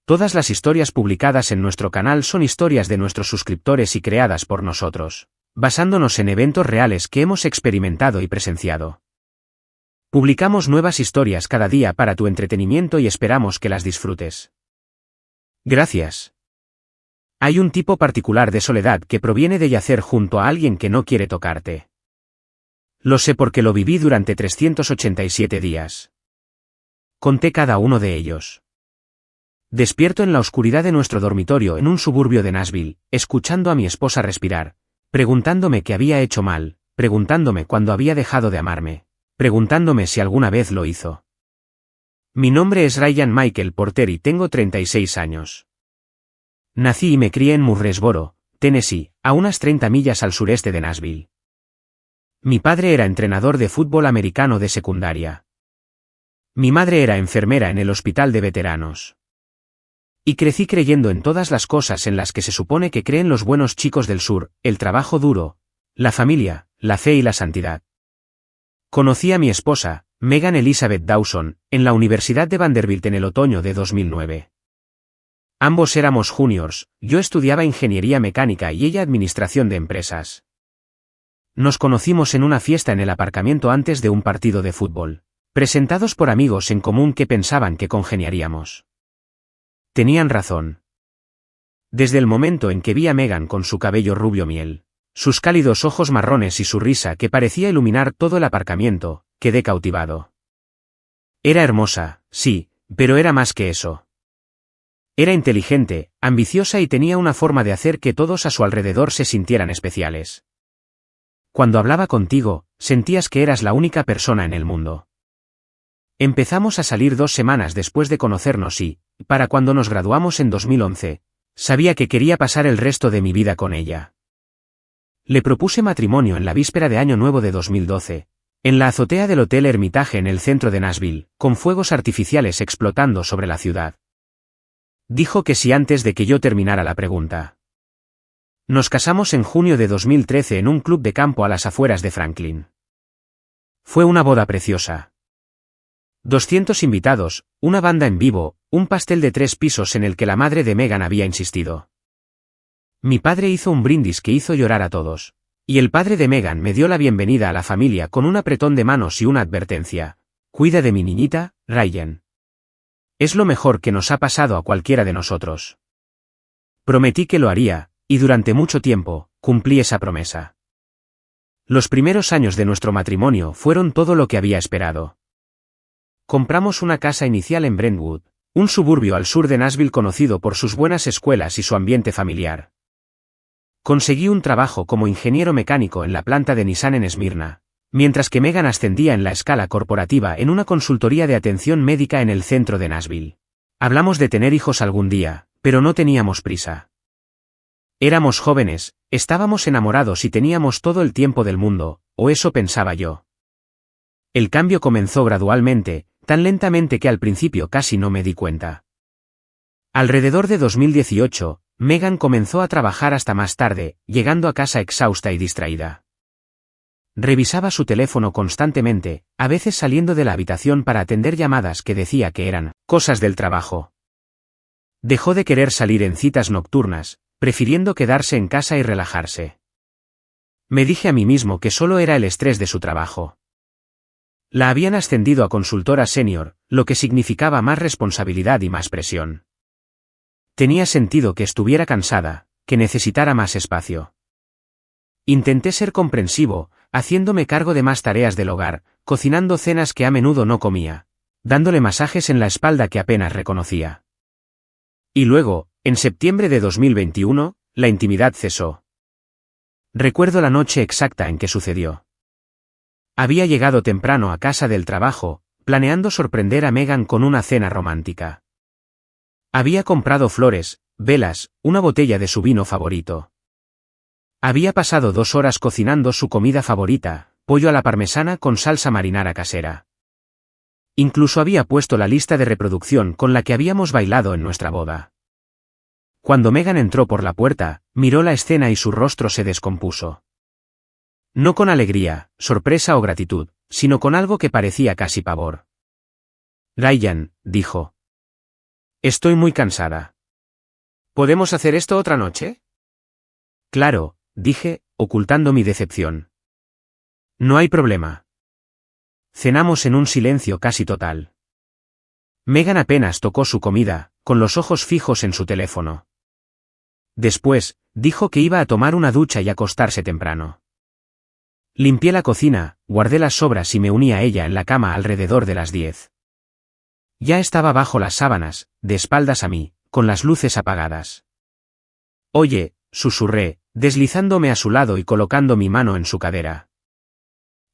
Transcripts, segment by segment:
Todas las historias publicadas en nuestro canal son historias de nuestros suscriptores y creadas por nosotros, basándonos en eventos reales que hemos experimentado y presenciado. Publicamos nuevas historias cada día para tu entretenimiento y esperamos que las disfrutes. Gracias. Hay un tipo particular de soledad que proviene de yacer junto a alguien que no quiere tocarte. Lo sé porque lo viví durante 387 días. Conté cada uno de ellos. Despierto en la oscuridad de nuestro dormitorio en un suburbio de Nashville, escuchando a mi esposa respirar, preguntándome qué había hecho mal, preguntándome cuándo había dejado de amarme, preguntándome si alguna vez lo hizo. Mi nombre es Ryan Michael Porter y tengo 36 años. Nací y me crié en Murfreesboro, Tennessee, a unas 30 millas al sureste de Nashville. Mi padre era entrenador de fútbol americano de secundaria. Mi madre era enfermera en el hospital de veteranos. Y crecí creyendo en todas las cosas en las que se supone que creen los buenos chicos del sur, el trabajo duro, la familia, la fe y la santidad. Conocí a mi esposa, Megan Elizabeth Dawson, en la Universidad de Vanderbilt en el otoño de 2009. Ambos éramos juniors, yo estudiaba ingeniería mecánica y ella administración de empresas. Nos conocimos en una fiesta en el aparcamiento antes de un partido de fútbol, presentados por amigos en común que pensaban que congeniaríamos. Tenían razón. Desde el momento en que vi a Megan con su cabello rubio miel, sus cálidos ojos marrones y su risa que parecía iluminar todo el aparcamiento, quedé cautivado. Era hermosa, sí, pero era más que eso. Era inteligente, ambiciosa y tenía una forma de hacer que todos a su alrededor se sintieran especiales. Cuando hablaba contigo, sentías que eras la única persona en el mundo. Empezamos a salir 2 semanas después de conocernos y, para cuando nos graduamos en 2011, sabía que quería pasar el resto de mi vida con ella. Le propuse matrimonio en la víspera de Año Nuevo de 2012, en la azotea del Hotel Hermitage en el centro de Nashville, con fuegos artificiales explotando sobre la ciudad. Dijo que sí antes de que yo terminara la pregunta. Nos casamos en junio de 2013 en un club de campo a las afueras de Franklin. Fue una boda preciosa. 200 invitados, una banda en vivo, un pastel de 3 pisos en el que la madre de Megan había insistido. Mi padre hizo un brindis que hizo llorar a todos, y el padre de Megan me dio la bienvenida a la familia con un apretón de manos y una advertencia: cuida de mi niñita, Ryan. Es lo mejor que nos ha pasado a cualquiera de nosotros. Prometí que lo haría, y durante mucho tiempo, cumplí esa promesa. Los primeros años de nuestro matrimonio fueron todo lo que había esperado. Compramos una casa inicial en Brentwood, un suburbio al sur de Nashville conocido por sus buenas escuelas y su ambiente familiar. Conseguí un trabajo como ingeniero mecánico en la planta de Nissan en Esmirna, mientras que Megan ascendía en la escala corporativa en una consultoría de atención médica en el centro de Nashville. Hablamos de tener hijos algún día, pero no teníamos prisa. Éramos jóvenes, estábamos enamorados y teníamos todo el tiempo del mundo, o eso pensaba yo. El cambio comenzó gradualmente, tan lentamente que al principio casi no me di cuenta. Alrededor de 2018, Megan comenzó a trabajar hasta más tarde, llegando a casa exhausta y distraída. Revisaba su teléfono constantemente, a veces saliendo de la habitación para atender llamadas que decía que eran cosas del trabajo. Dejó de querer salir en citas nocturnas, prefiriendo quedarse en casa y relajarse. Me dije a mí mismo que solo era el estrés de su trabajo. La habían ascendido a consultora senior, lo que significaba más responsabilidad y más presión. Tenía sentido que estuviera cansada, que necesitara más espacio. Intenté ser comprensivo, haciéndome cargo de más tareas del hogar, cocinando cenas que a menudo no comía, dándole masajes en la espalda que apenas reconocía. Y luego, en septiembre de 2021, la intimidad cesó. Recuerdo la noche exacta en que sucedió. Había llegado temprano a casa del trabajo, planeando sorprender a Megan con una cena romántica. Había comprado flores, velas, una botella de su vino favorito. Había pasado 2 horas cocinando su comida favorita, pollo a la parmesana con salsa marinara casera. Incluso había puesto la lista de reproducción con la que habíamos bailado en nuestra boda. Cuando Megan entró por la puerta, miró la escena y su rostro se descompuso. No con alegría, sorpresa o gratitud, sino con algo que parecía casi pavor. Ryan, dijo. Estoy muy cansada. ¿Podemos hacer esto otra noche? Claro, dije, ocultando mi decepción. No hay problema. Cenamos en un silencio casi total. Megan apenas tocó su comida, con los ojos fijos en su teléfono. Después, dijo que iba a tomar una ducha y acostarse temprano. Limpié la cocina, guardé las sobras y me uní a ella en la cama alrededor de las 10. Ya estaba bajo las sábanas, de espaldas a mí, con las luces apagadas. Oye, susurré, deslizándome a su lado y colocando mi mano en su cadera.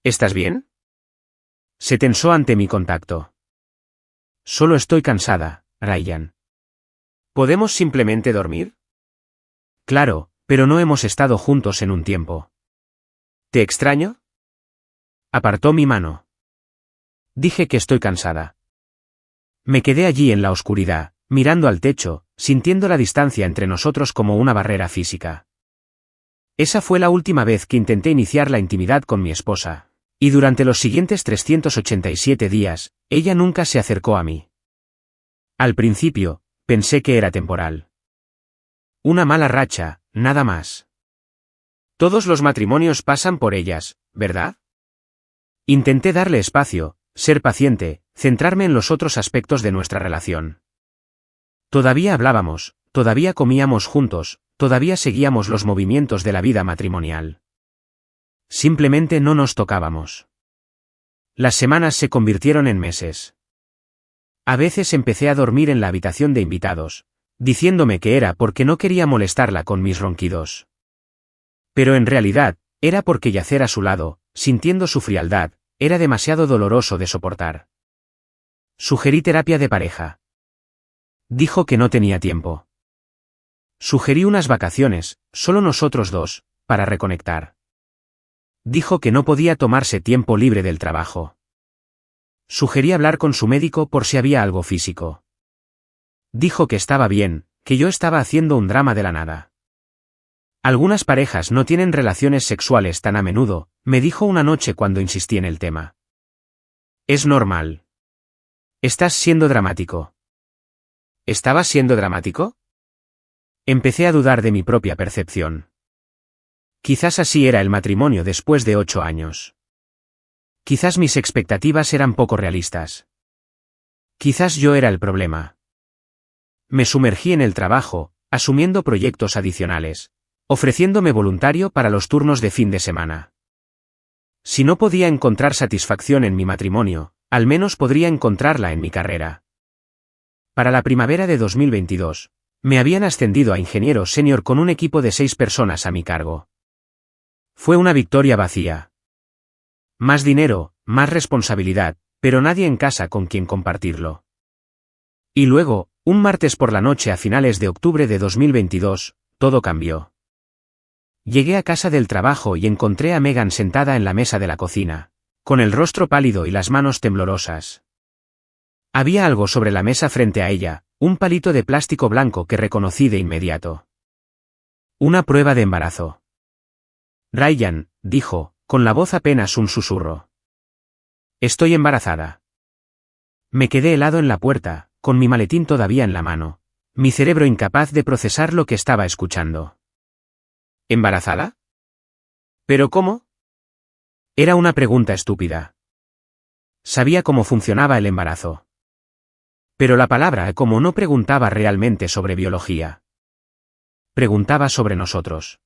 ¿Estás bien? Se tensó ante mi contacto. Solo estoy cansada, Ryan. ¿Podemos simplemente dormir? Claro, pero no hemos estado juntos en un tiempo. ¿Te extraño? Apartó mi mano. Dije que estoy cansada. Me quedé allí en la oscuridad, mirando al techo, sintiendo la distancia entre nosotros como una barrera física. Esa fue la última vez que intenté iniciar la intimidad con mi esposa, y durante los siguientes 387 días, ella nunca se acercó a mí. Al principio, pensé que era temporal. Una mala racha, nada más. Todos los matrimonios pasan por ellas, ¿verdad? Intenté darle espacio, ser paciente, centrarme en los otros aspectos de nuestra relación. Todavía hablábamos, todavía comíamos juntos, todavía seguíamos los movimientos de la vida matrimonial. Simplemente no nos tocábamos. Las semanas se convirtieron en meses. A veces empecé a dormir en la habitación de invitados, diciéndome que era porque no quería molestarla con mis ronquidos. Pero en realidad, era porque yacer a su lado, sintiendo su frialdad, era demasiado doloroso de soportar. Sugerí terapia de pareja. Dijo que no tenía tiempo. Sugerí unas vacaciones, solo nosotros dos, para reconectar. Dijo que no podía tomarse tiempo libre del trabajo. Sugerí hablar con su médico por si había algo físico. Dijo que estaba bien, que yo estaba haciendo un drama de la nada. Algunas parejas no tienen relaciones sexuales tan a menudo, me dijo una noche cuando insistí en el tema. Es normal. Estás siendo dramático. ¿Estabas siendo dramático? Empecé a dudar de mi propia percepción. Quizás así era el matrimonio después de 8 años. Quizás mis expectativas eran poco realistas. Quizás yo era el problema. Me sumergí en el trabajo, asumiendo proyectos adicionales, ofreciéndome voluntario para los turnos de fin de semana. Si no podía encontrar satisfacción en mi matrimonio, al menos podría encontrarla en mi carrera. Para la primavera de 2022, me habían ascendido a ingeniero senior con un equipo de 6 personas a mi cargo. Fue una victoria vacía. Más dinero, más responsabilidad, pero nadie en casa con quien compartirlo. Y luego, un martes por la noche a finales de octubre de 2022, todo cambió. Llegué a casa del trabajo y encontré a Megan sentada en la mesa de la cocina, con el rostro pálido y las manos temblorosas. Había algo sobre la mesa frente a ella, un palito de plástico blanco que reconocí de inmediato. Una prueba de embarazo. Ryan, dijo, con la voz apenas un susurro. Estoy embarazada. Me quedé helado en la puerta, con mi maletín todavía en la mano, mi cerebro incapaz de procesar lo que estaba escuchando. ¿Embarazada? ¿Pero cómo? Era una pregunta estúpida. Sabía cómo funcionaba el embarazo. Pero la palabra como no preguntaba realmente sobre biología. Preguntaba sobre nosotros.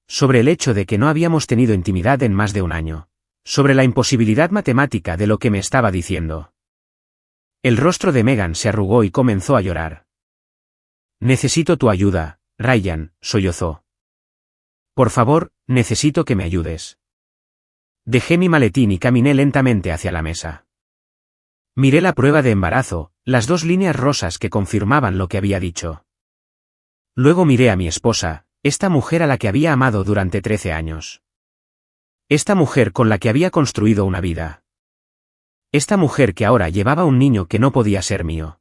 Sobre el hecho de que no habíamos tenido intimidad en más de un año. Sobre la imposibilidad matemática de lo que me estaba diciendo. El rostro de Megan se arrugó y comenzó a llorar. Necesito tu ayuda, Ryan, sollozó. Por favor, necesito que me ayudes. Dejé mi maletín y caminé lentamente hacia la mesa. Miré la prueba de embarazo, las 2 líneas rosas que confirmaban lo que había dicho. Luego miré a mi esposa, esta mujer a la que había amado durante 13 años. Esta mujer con la que había construido una vida. Esta mujer que ahora llevaba un niño que no podía ser mío.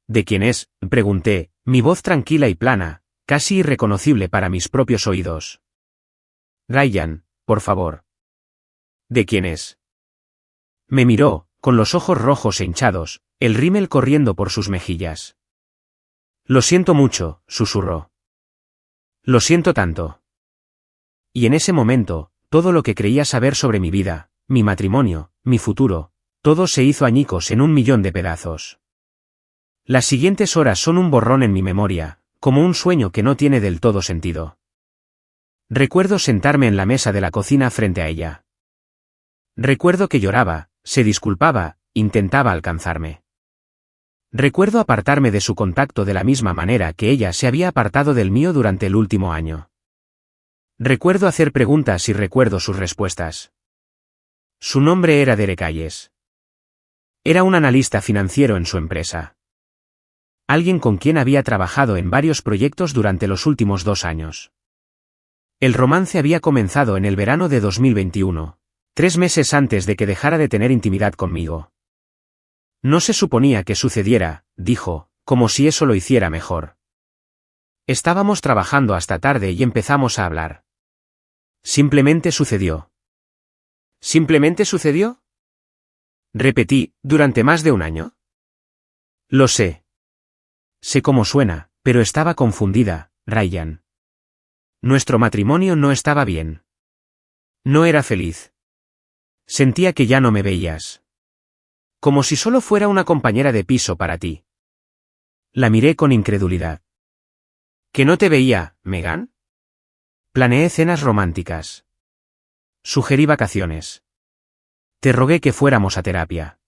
¿De quién es?, pregunté, mi voz tranquila y plana, casi irreconocible para mis propios oídos. Ryan, por favor. ¿De quién es? Me miró, con los ojos rojos e hinchados, el rímel corriendo por sus mejillas. Lo siento mucho, susurró. Lo siento tanto. Y en ese momento, todo lo que creía saber sobre mi vida, mi matrimonio, mi futuro, todo se hizo añicos en 1.000.000 de pedazos. Las siguientes horas son un borrón en mi memoria, como un sueño que no tiene del todo sentido. Recuerdo sentarme en la mesa de la cocina frente a ella. Recuerdo que lloraba, se disculpaba, intentaba alcanzarme. Recuerdo apartarme de su contacto de la misma manera que ella se había apartado del mío durante el último año. Recuerdo hacer preguntas y recuerdo sus respuestas. Su nombre era Derek Hayes. Era un analista financiero en su empresa. Alguien con quien había trabajado en varios proyectos durante los últimos 2 años. El romance había comenzado en el verano de 2021, 3 meses antes de que dejara de tener intimidad conmigo. No se suponía que sucediera, dijo, como si eso lo hiciera mejor. Estábamos trabajando hasta tarde y empezamos a hablar. Simplemente sucedió. ¿Simplemente sucedió? Repetí, ¿durante más de 1 año? Lo sé. Sé cómo suena, pero estaba confundida, Ryan. Nuestro matrimonio no estaba bien. No era feliz. Sentía que ya no me veías. Como si solo fuera una compañera de piso para ti. La miré con incredulidad. ¿Que no te veía, Megan? Planeé cenas románticas. Sugerí vacaciones. Te rogué que fuéramos a terapia.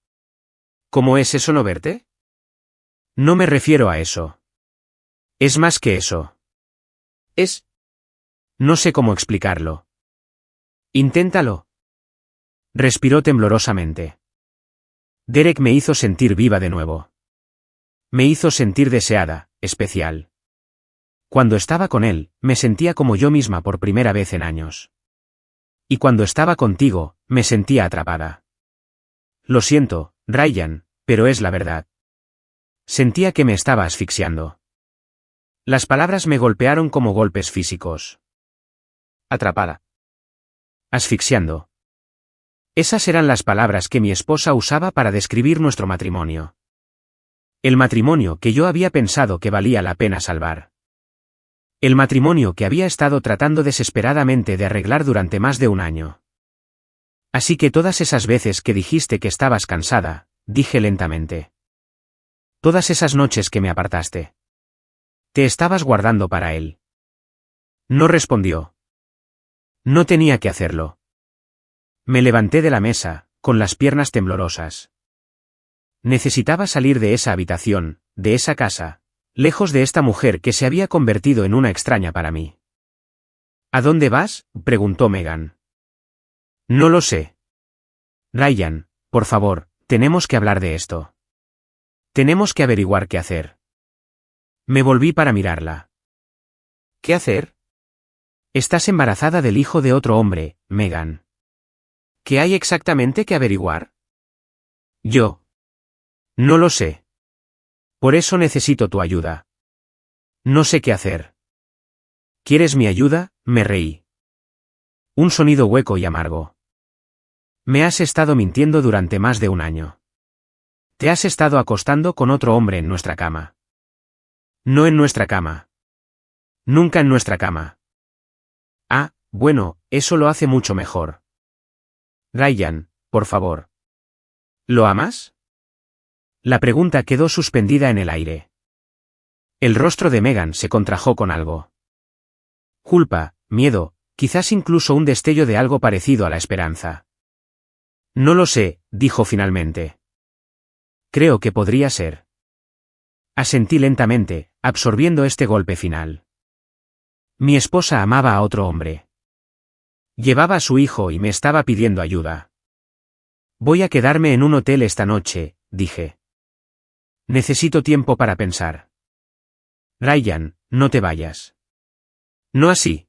¿Cómo es eso no verte? No me refiero a eso. Es más que eso. Es... No sé cómo explicarlo. Inténtalo. Respiró temblorosamente. Derek me hizo sentir viva de nuevo. Me hizo sentir deseada, especial. Cuando estaba con él, me sentía como yo misma por primera vez en años. Y cuando estaba contigo, me sentía atrapada. Lo siento, Ryan, pero es la verdad. Sentía que me estaba asfixiando. Las palabras me golpearon como golpes físicos. Atrapada. Asfixiando. Esas eran las palabras que mi esposa usaba para describir nuestro matrimonio. El matrimonio que yo había pensado que valía la pena salvar. El matrimonio que había estado tratando desesperadamente de arreglar durante más de 1 año. Así que todas esas veces que dijiste que estabas cansada, dije lentamente. Todas esas noches que me apartaste. Te estabas guardando para él. No respondió. No tenía que hacerlo. Me levanté de la mesa, con las piernas temblorosas. Necesitaba salir de esa habitación, de esa casa, lejos de esta mujer que se había convertido en una extraña para mí. ¿A dónde vas?, preguntó Megan. No lo sé. Ryan, por favor, tenemos que hablar de esto. Tenemos que averiguar qué hacer. Me volví para mirarla. ¿Qué hacer? Estás embarazada del hijo de otro hombre, Megan. ¿Qué hay exactamente que averiguar? Yo. No lo sé. Por eso necesito tu ayuda. No sé qué hacer. ¿Quieres mi ayuda?, me reí. Un sonido hueco y amargo. Me has estado mintiendo durante más de 1 año. Te has estado acostando con otro hombre en nuestra cama. No en nuestra cama. Nunca en nuestra cama. Ah, bueno, eso lo hace mucho mejor. Ryan, por favor. ¿Lo amas? La pregunta quedó suspendida en el aire. El rostro de Megan se contrajo con algo. Culpa, miedo, quizás incluso un destello de algo parecido a la esperanza. No lo sé, dijo finalmente. Creo que podría ser. Asentí lentamente, absorbiendo este golpe final. Mi esposa amaba a otro hombre. Llevaba a su hijo y me estaba pidiendo ayuda. Voy a quedarme en un hotel esta noche, dije. Necesito tiempo para pensar. Ryan, no te vayas. No así.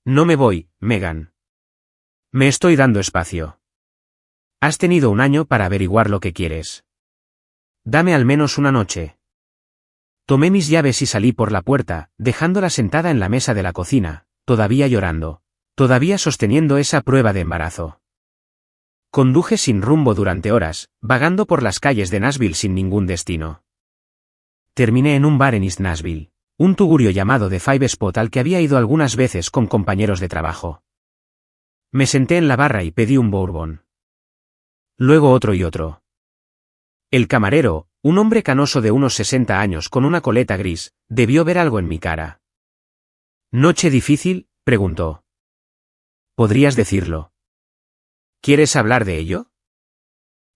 No me voy, Megan. Me estoy dando espacio. Has tenido 1 año para averiguar lo que quieres. Dame al menos 1 noche. Tomé mis llaves y salí por la puerta, dejándola sentada en la mesa de la cocina, todavía llorando, todavía sosteniendo esa prueba de embarazo. Conduje sin rumbo durante horas, vagando por las calles de Nashville sin ningún destino. Terminé en un bar en East Nashville, un tugurio llamado The Five Spot al que había ido algunas veces con compañeros de trabajo. Me senté en la barra y pedí un bourbon. Luego otro y otro. El camarero, un hombre canoso de unos 60 años con una coleta gris, debió ver algo en mi cara. ¿Noche difícil?, preguntó. ¿Podrías decirlo? ¿Quieres hablar de ello?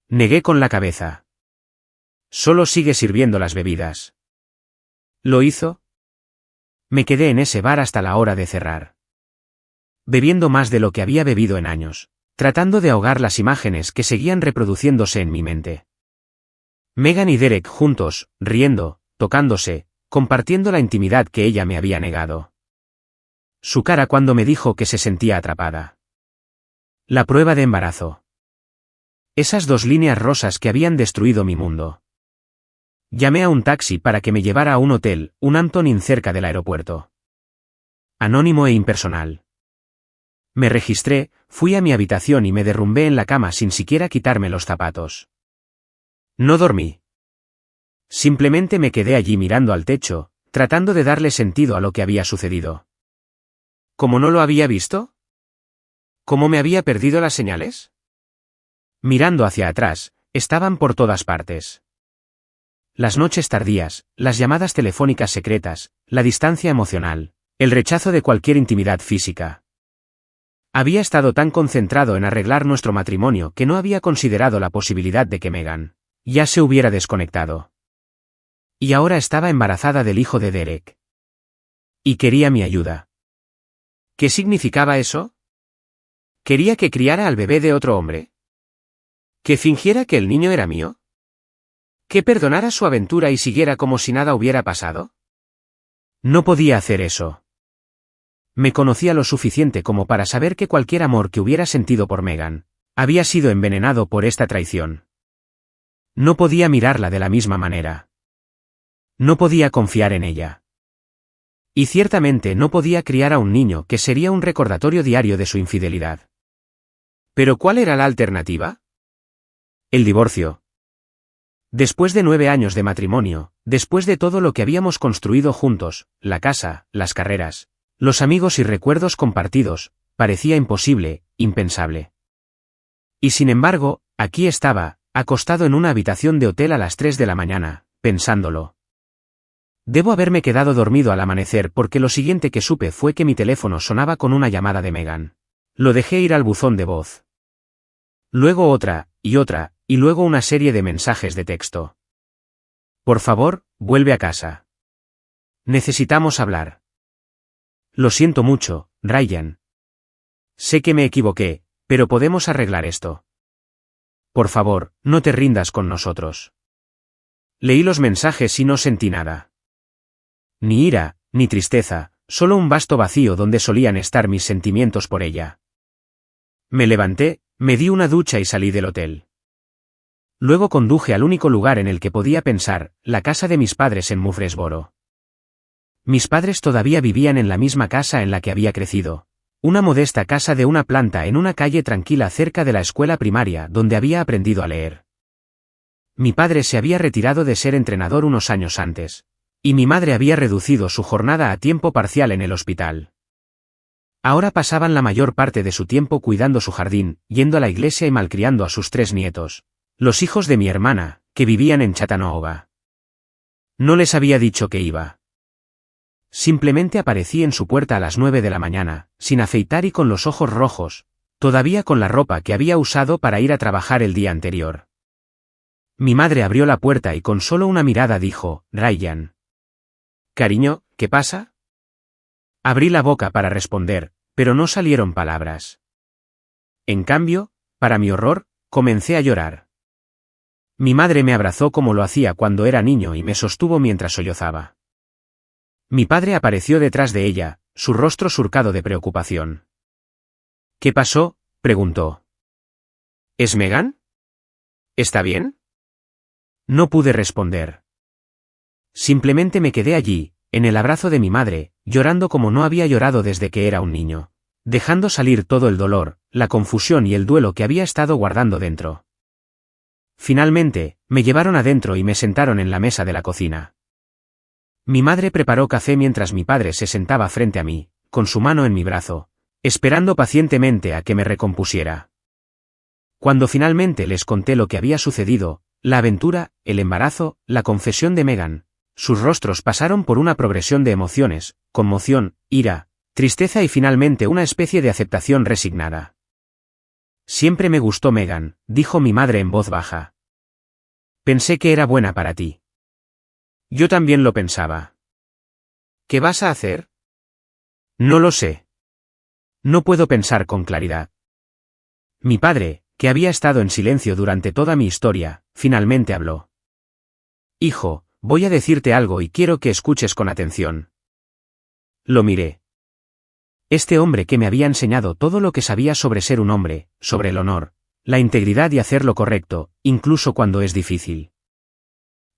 Negué con la cabeza. Solo sigue sirviendo las bebidas. ¿Lo hizo? Me quedé en ese bar hasta la hora de cerrar. Bebiendo más de lo que había bebido en años, tratando de ahogar las imágenes que seguían reproduciéndose en mi mente. Megan y Derek juntos, riendo, tocándose, compartiendo la intimidad que ella me había negado. Su cara cuando me dijo que se sentía atrapada. La prueba de embarazo. Esas 2 líneas rosas que habían destruido mi mundo. Llamé a un taxi para que me llevara a un hotel, un Hampton Inn cerca del aeropuerto. Anónimo e impersonal. Me registré, fui a mi habitación y me derrumbé en la cama sin siquiera quitarme los zapatos. No dormí. Simplemente me quedé allí mirando al techo, tratando de darle sentido a lo que había sucedido. ¿Cómo no lo había visto? ¿Cómo me había perdido las señales? Mirando hacia atrás, estaban por todas partes. Las noches tardías, las llamadas telefónicas secretas, la distancia emocional, el rechazo de cualquier intimidad física. Había estado tan concentrado en arreglar nuestro matrimonio que no había considerado la posibilidad de que Megan ya se hubiera desconectado. Y ahora estaba embarazada del hijo de Derek. Y quería mi ayuda. ¿Qué significaba eso? ¿Quería que criara al bebé de otro hombre? ¿Que fingiera que el niño era mío? ¿Que perdonara su aventura y siguiera como si nada hubiera pasado? No podía hacer eso. Me conocía lo suficiente como para saber que cualquier amor que hubiera sentido por Megan había sido envenenado por esta traición. No podía mirarla de la misma manera. No podía confiar en ella. Y ciertamente no podía criar a un niño que sería un recordatorio diario de su infidelidad. ¿Pero cuál era la alternativa? El divorcio. Después de 9 años de matrimonio, después de todo lo que habíamos construido juntos, la casa, las carreras, los amigos y recuerdos compartidos, parecía imposible, impensable. Y sin embargo, aquí estaba, acostado en una habitación de hotel a las 3 de la mañana, pensándolo. Debo haberme quedado dormido al amanecer porque lo siguiente que supe fue que mi teléfono sonaba con una llamada de Megan. Lo dejé ir al buzón de voz. Luego otra, y luego una serie de mensajes de texto. Por favor, vuelve a casa. Necesitamos hablar. Lo siento mucho, Ryan. Sé que me equivoqué, pero podemos arreglar esto. Por favor, no te rindas con nosotros. Leí los mensajes y no sentí nada. Ni ira, ni tristeza, solo un vasto vacío donde solían estar mis sentimientos por ella. Me levanté, me di una ducha y salí del hotel. Luego conduje al único lugar en el que podía pensar, la casa de mis padres en Murfreesboro. Mis padres todavía vivían en la misma casa en la que había crecido, una modesta casa de una planta en una calle tranquila cerca de la escuela primaria donde había aprendido a leer. Mi padre se había retirado de ser entrenador unos años antes, y mi madre había reducido su jornada a tiempo parcial en el hospital. Ahora pasaban la mayor parte de su tiempo cuidando su jardín, yendo a la iglesia y malcriando a sus 3 nietos, los hijos de mi hermana, que vivían en Chattanooga. No les había dicho que iba. Simplemente aparecí en su puerta a las 9 de la mañana, sin afeitar y con los ojos rojos, todavía con la ropa que había usado para ir a trabajar el día anterior. Mi madre abrió la puerta y con solo una mirada dijo, Ryan. Cariño, ¿qué pasa? Abrí la boca para responder, pero no salieron palabras. En cambio, para mi horror, comencé a llorar. Mi madre me abrazó como lo hacía cuando era niño y me sostuvo mientras sollozaba. Mi padre apareció detrás de ella, su rostro surcado de preocupación. ¿Qué pasó?, preguntó. ¿Es Megan? ¿Está bien? No pude responder. Simplemente me quedé allí, en el abrazo de mi madre, llorando como no había llorado desde que era un niño. dejando salir todo el dolor, la confusión y el duelo que había estado guardando dentro. Finalmente, me llevaron adentro y me sentaron en la mesa de la cocina. Mi madre preparó café mientras mi padre se sentaba frente a mí, con su mano en mi brazo, esperando pacientemente a que me recompusiera. Cuando finalmente les conté lo que había sucedido, la aventura, el embarazo, la confesión de Megan, sus rostros pasaron por una progresión de emociones, conmoción, ira, tristeza y finalmente una especie de aceptación resignada. Siempre me gustó Megan, dijo mi madre en voz baja. Pensé que era buena para ti. Yo también lo pensaba. ¿Qué vas a hacer? No lo sé. No puedo pensar con claridad. Mi padre, que había estado en silencio durante toda mi historia, finalmente habló. Hijo, voy a decirte algo y quiero que escuches con atención. Lo miré. Este hombre que me había enseñado todo lo que sabía sobre ser un hombre, sobre el honor, la integridad y hacer lo correcto, incluso cuando es difícil.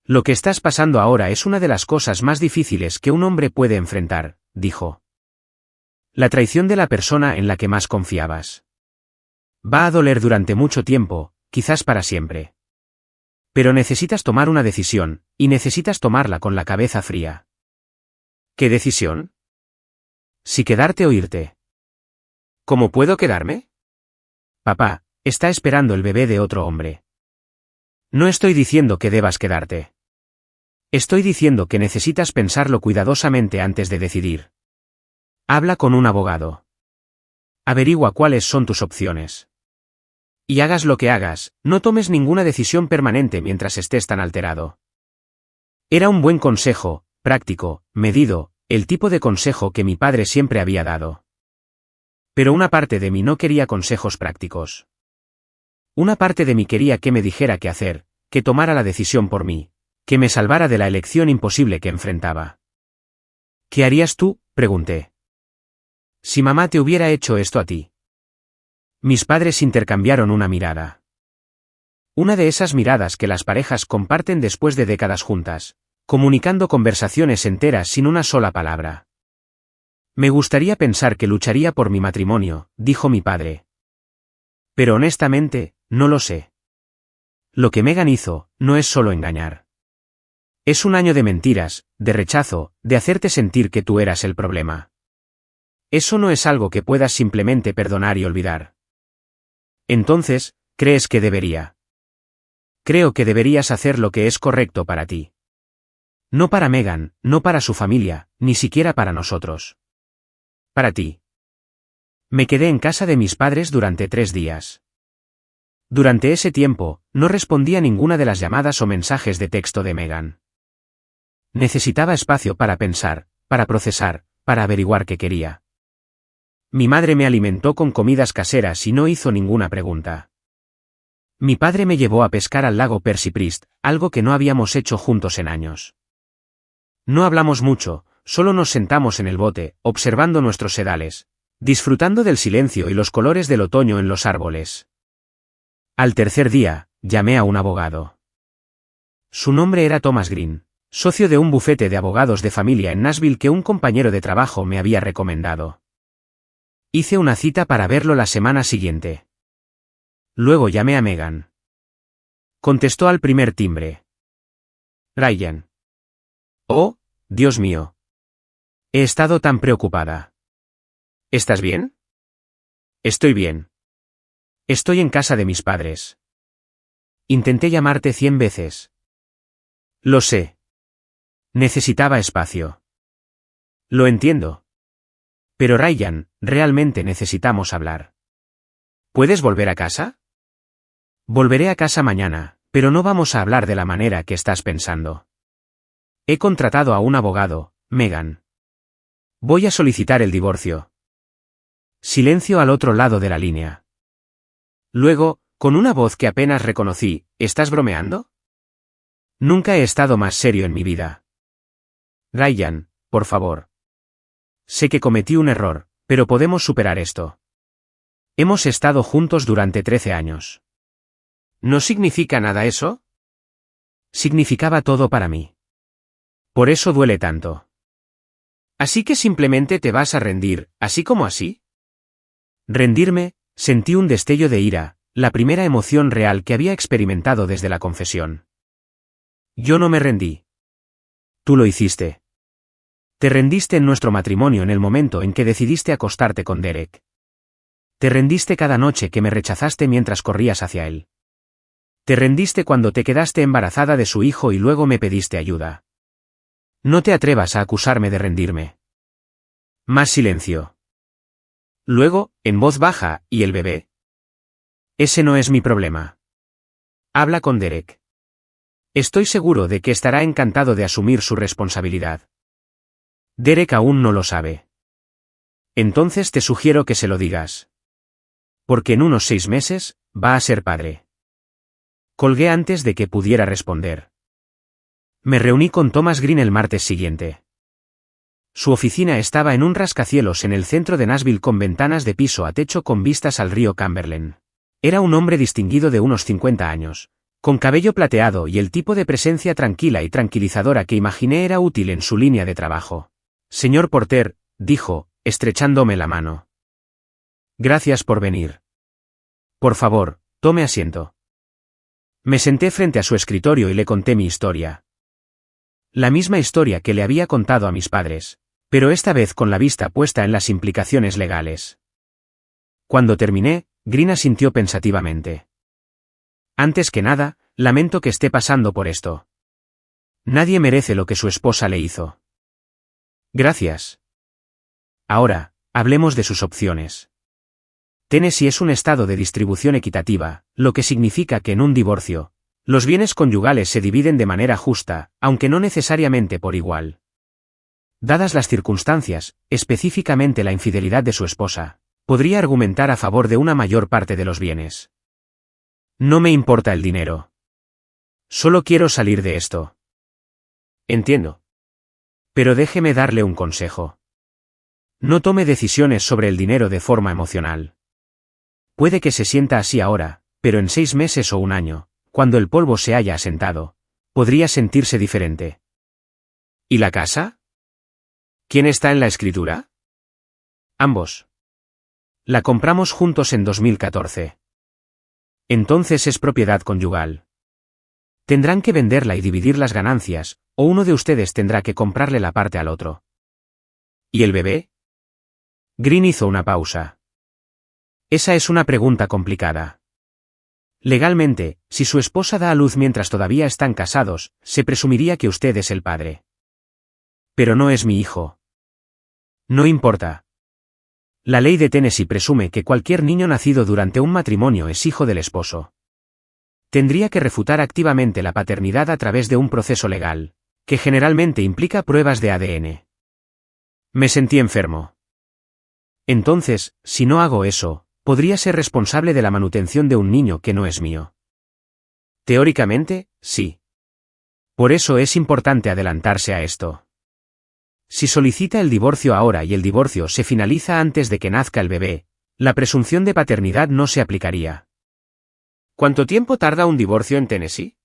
Lo que estás pasando ahora es una de las cosas más difíciles que un hombre puede enfrentar, dijo. La traición de la persona en la que más confiabas. Va a doler durante mucho tiempo, quizás para siempre. Pero necesitas tomar una decisión, y necesitas tomarla con la cabeza fría. ¿Qué decisión? Si quedarte o irte. ¿Cómo puedo quedarme? Papá, está esperando el bebé de otro hombre. No estoy diciendo que debas quedarte. Estoy diciendo que necesitas pensarlo cuidadosamente antes de decidir. Habla con un abogado. Averigua cuáles son tus opciones. Y hagas lo que hagas, no tomes ninguna decisión permanente mientras estés tan alterado. Era un buen consejo, práctico, medido, el tipo de consejo que mi padre siempre había dado. Pero una parte de mí no quería consejos prácticos. Una parte de mí quería que me dijera qué hacer, que tomara la decisión por mí, que me salvara de la elección imposible que enfrentaba. ¿Qué harías tú?, pregunté. Si mamá te hubiera hecho esto a ti. Mis padres intercambiaron una mirada. Una de esas miradas que las parejas comparten después de décadas juntas, comunicando conversaciones enteras sin una sola palabra. Me gustaría pensar que lucharía por mi matrimonio, dijo mi padre. Pero honestamente, no lo sé. Lo que Megan hizo, no es solo engañar. Es un año de mentiras, de rechazo, de hacerte sentir que tú eras el problema. Eso no es algo que puedas simplemente perdonar y olvidar. Entonces, ¿crees que debería? Creo que deberías hacer lo que es correcto para ti. No para Megan, no para su familia, ni siquiera para nosotros. Para ti. Me quedé en casa de mis padres durante 3 días. Durante ese tiempo, no respondí a ninguna de las llamadas o mensajes de texto de Megan. Necesitaba espacio para pensar, para procesar, para averiguar qué quería. Mi madre me alimentó con comidas caseras y no hizo ninguna pregunta. Mi padre me llevó a pescar al lago Percy Priest, algo que no habíamos hecho juntos en años. No hablamos mucho, solo nos sentamos en el bote, observando nuestros sedales, disfrutando del silencio y los colores del otoño en los árboles. Al tercer día, llamé a un abogado. Su nombre era Thomas Green, socio de un bufete de abogados de familia en Nashville que un compañero de trabajo me había recomendado. Hice una cita para verlo la semana siguiente. Luego llamé a Megan. Contestó al primer timbre. Ryan. Oh, Dios mío. He estado tan preocupada. ¿Estás bien? Estoy bien. Estoy en casa de mis padres. Intenté llamarte 100 veces. Lo sé. Necesitaba espacio. Lo entiendo. Pero Ryan, realmente necesitamos hablar. ¿Puedes volver a casa? Volveré a casa mañana, pero no vamos a hablar de la manera que estás pensando. He contratado a un abogado, Megan. Voy a solicitar el divorcio. Silencio al otro lado de la línea. Luego, con una voz que apenas reconocí, ¿estás bromeando? Nunca he estado más serio en mi vida. Ryan, por favor. Sé que cometí un error, pero podemos superar esto. Hemos estado juntos durante 13 años. ¿No significa nada eso? Significaba todo para mí. Por eso duele tanto. ¿Así que simplemente te vas a rendir, así como así? Rendirme, sentí un destello de ira, la primera emoción real que había experimentado desde la confesión. Yo no me rendí. Tú lo hiciste. Te rendiste en nuestro matrimonio en el momento en que decidiste acostarte con Derek. Te rendiste cada noche que me rechazaste mientras corrías hacia él. Te rendiste cuando te quedaste embarazada de su hijo y luego me pediste ayuda. No te atrevas a acusarme de rendirme. Más silencio. Luego, en voz baja, ¿y el bebé? Ese no es mi problema. Habla con Derek. Estoy seguro de que estará encantado de asumir su responsabilidad. Derek aún no lo sabe. Entonces te sugiero que se lo digas. Porque en unos 6 meses, va a ser padre. Colgué antes de que pudiera responder. Me reuní con Thomas Green el martes siguiente. Su oficina estaba en un rascacielos en el centro de Nashville con ventanas de piso a techo con vistas al río Cumberland. Era un hombre distinguido de unos 50 años, con cabello plateado y el tipo de presencia tranquila y tranquilizadora que imaginé era útil en su línea de trabajo. Señor Porter, dijo, estrechándome la mano. Gracias por venir. Por favor, tome asiento. Me senté frente a su escritorio y le conté mi historia. La misma historia que le había contado a mis padres, pero esta vez con la vista puesta en las implicaciones legales. Cuando terminé, Green asintió pensativamente. Antes que nada, lamento que esté pasando por esto. Nadie merece lo que su esposa le hizo. Gracias. Ahora, hablemos de sus opciones. Tennessee es un estado de distribución equitativa, lo que significa que en un divorcio, los bienes conyugales se dividen de manera justa, aunque no necesariamente por igual. Dadas las circunstancias, específicamente la infidelidad de su esposa, podría argumentar a favor de una mayor parte de los bienes. No me importa el dinero. Solo quiero salir de esto. Entiendo. Pero déjeme darle un consejo. No tome decisiones sobre el dinero de forma emocional. Puede que se sienta así ahora, pero en 6 meses o un año, cuando el polvo se haya asentado, podría sentirse diferente. ¿Y la casa? ¿Quién está en la escritura? Ambos. La compramos juntos en 2014. Entonces es propiedad conyugal. Tendrán que venderla y dividir las ganancias, o uno de ustedes tendrá que comprarle la parte al otro. ¿Y el bebé? Green hizo una pausa. Esa es una pregunta complicada. Legalmente, si su esposa da a luz mientras todavía están casados, se presumiría que usted es el padre. Pero no es mi hijo. No importa. La ley de Tennessee presume que cualquier niño nacido durante un matrimonio es hijo del esposo. Tendría que refutar activamente la paternidad a través de un proceso legal, que generalmente implica pruebas de ADN. Me sentí enfermo. Entonces, si no hago eso, podría ser responsable de la manutención de un niño que no es mío. Teóricamente, sí. Por eso es importante adelantarse a esto. Si solicita el divorcio ahora y el divorcio se finaliza antes de que nazca el bebé, la presunción de paternidad no se aplicaría. ¿Cuánto tiempo tarda un divorcio en Tennessee?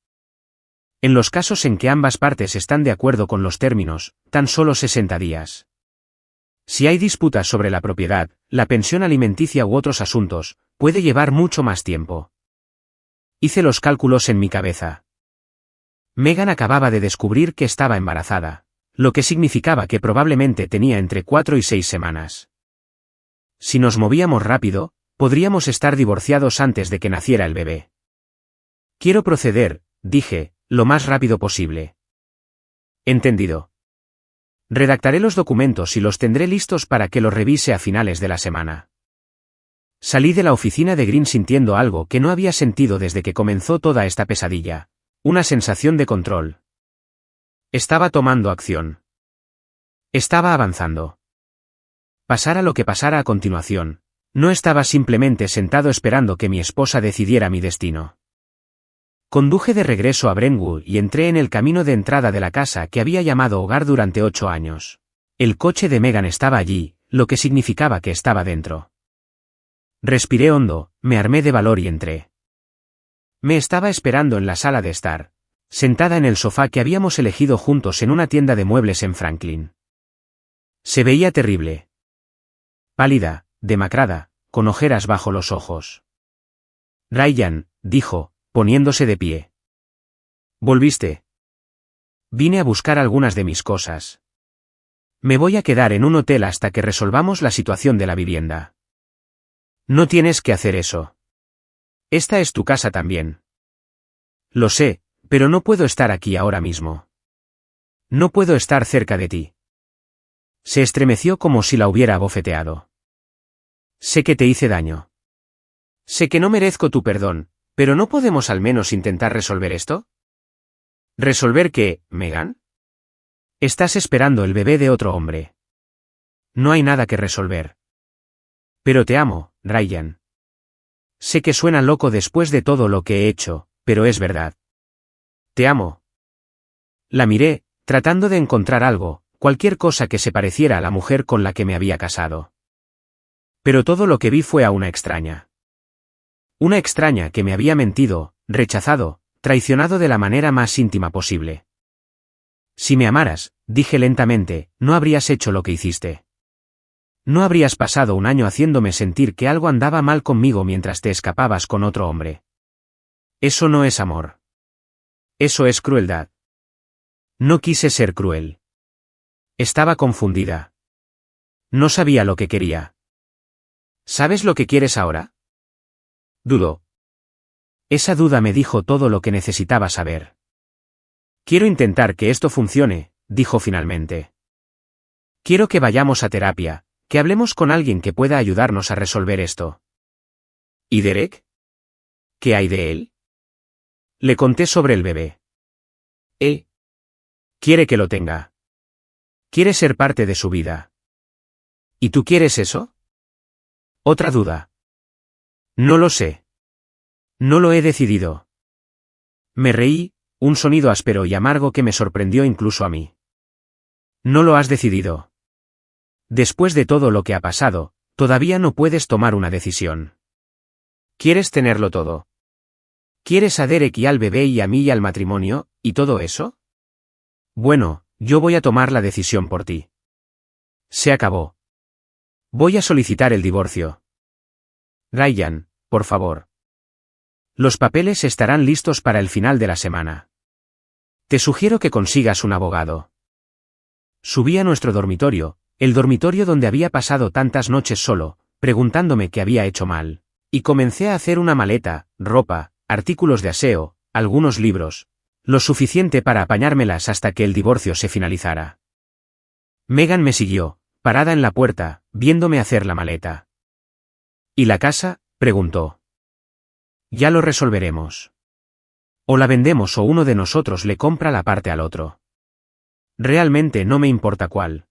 En los casos en que ambas partes están de acuerdo con los términos, tan solo 60 días. Si hay disputas sobre la propiedad, la pensión alimenticia u otros asuntos, puede llevar mucho más tiempo. Hice los cálculos en mi cabeza. Megan acababa de descubrir que estaba embarazada, lo que significaba que probablemente tenía entre 4 y 6 semanas. Si nos movíamos rápido, podríamos estar divorciados antes de que naciera el bebé. Quiero proceder, dije, lo más rápido posible. Entendido. Redactaré los documentos y los tendré listos para que los revise a finales de la semana. Salí de la oficina de Green sintiendo algo que no había sentido desde que comenzó toda esta pesadilla, una sensación de control. Estaba tomando acción. Estaba avanzando. Pasara lo que pasara a continuación, no estaba simplemente sentado esperando que mi esposa decidiera mi destino. Conduje de regreso a Brentwood y entré en el camino de entrada de la casa que había llamado hogar durante 8 años. El coche de Megan estaba allí, lo que significaba que estaba dentro. Respiré hondo, me armé de valor y entré. Me estaba esperando en la sala de estar, sentada en el sofá que habíamos elegido juntos en una tienda de muebles en Franklin. Se veía terrible. Pálida, demacrada, con ojeras bajo los ojos. Ryan, dijo, poniéndose de pie. ¿Volviste? Vine a buscar algunas de mis cosas. Me voy a quedar en un hotel hasta que resolvamos la situación de la vivienda. No tienes que hacer eso. Esta es tu casa también. Lo sé, pero no puedo estar aquí ahora mismo. No puedo estar cerca de ti. Se estremeció como si la hubiera abofeteado. Sé que te hice daño. Sé que no merezco tu perdón, pero ¿no podemos al menos intentar resolver esto? ¿Resolver qué, Megan? Estás esperando el bebé de otro hombre. No hay nada que resolver. Pero te amo, Ryan. Sé que suena loco después de todo lo que he hecho, pero es verdad. Te amo. La miré, tratando de encontrar algo, cualquier cosa que se pareciera a la mujer con la que me había casado. Pero todo lo que vi fue a una extraña. Una extraña que me había mentido, rechazado, traicionado de la manera más íntima posible. Si me amaras, dije lentamente, no habrías hecho lo que hiciste. No habrías pasado un año haciéndome sentir que algo andaba mal conmigo mientras te escapabas con otro hombre. Eso no es amor. Eso es crueldad. No quise ser cruel. Estaba confundida. No sabía lo que quería. ¿Sabes lo que quieres ahora? Dudó. Esa duda me dijo todo lo que necesitaba saber. Quiero intentar que esto funcione, dijo finalmente. Quiero que vayamos a terapia, que hablemos con alguien que pueda ayudarnos a resolver esto. ¿Y Derek? ¿Qué hay de él? Le conté sobre el bebé. Quiere que lo tenga. Quiere ser parte de su vida. ¿Y tú quieres eso? Otra duda. No lo sé. No lo he decidido. Me reí, un sonido áspero y amargo que me sorprendió incluso a mí. No lo has decidido. Después de todo lo que ha pasado, todavía no puedes tomar una decisión. ¿Quieres tenerlo todo? ¿Quieres a Derek y al bebé y a mí y al matrimonio, y todo eso? Bueno, yo voy a tomar la decisión por ti. Se acabó. Voy a solicitar el divorcio. Ryan, por favor. Los papeles estarán listos para el final de la semana. Te sugiero que consigas un abogado. Subí a nuestro dormitorio, el dormitorio donde había pasado tantas noches solo, preguntándome qué había hecho mal, y comencé a hacer una maleta, ropa, artículos de aseo, algunos libros, lo suficiente para apañármelas hasta que el divorcio se finalizara. Megan me siguió, parada en la puerta, viéndome hacer la maleta. ¿Y la casa?, preguntó. Ya lo resolveremos. O la vendemos o uno de nosotros le compra la parte al otro. Realmente no me importa cuál.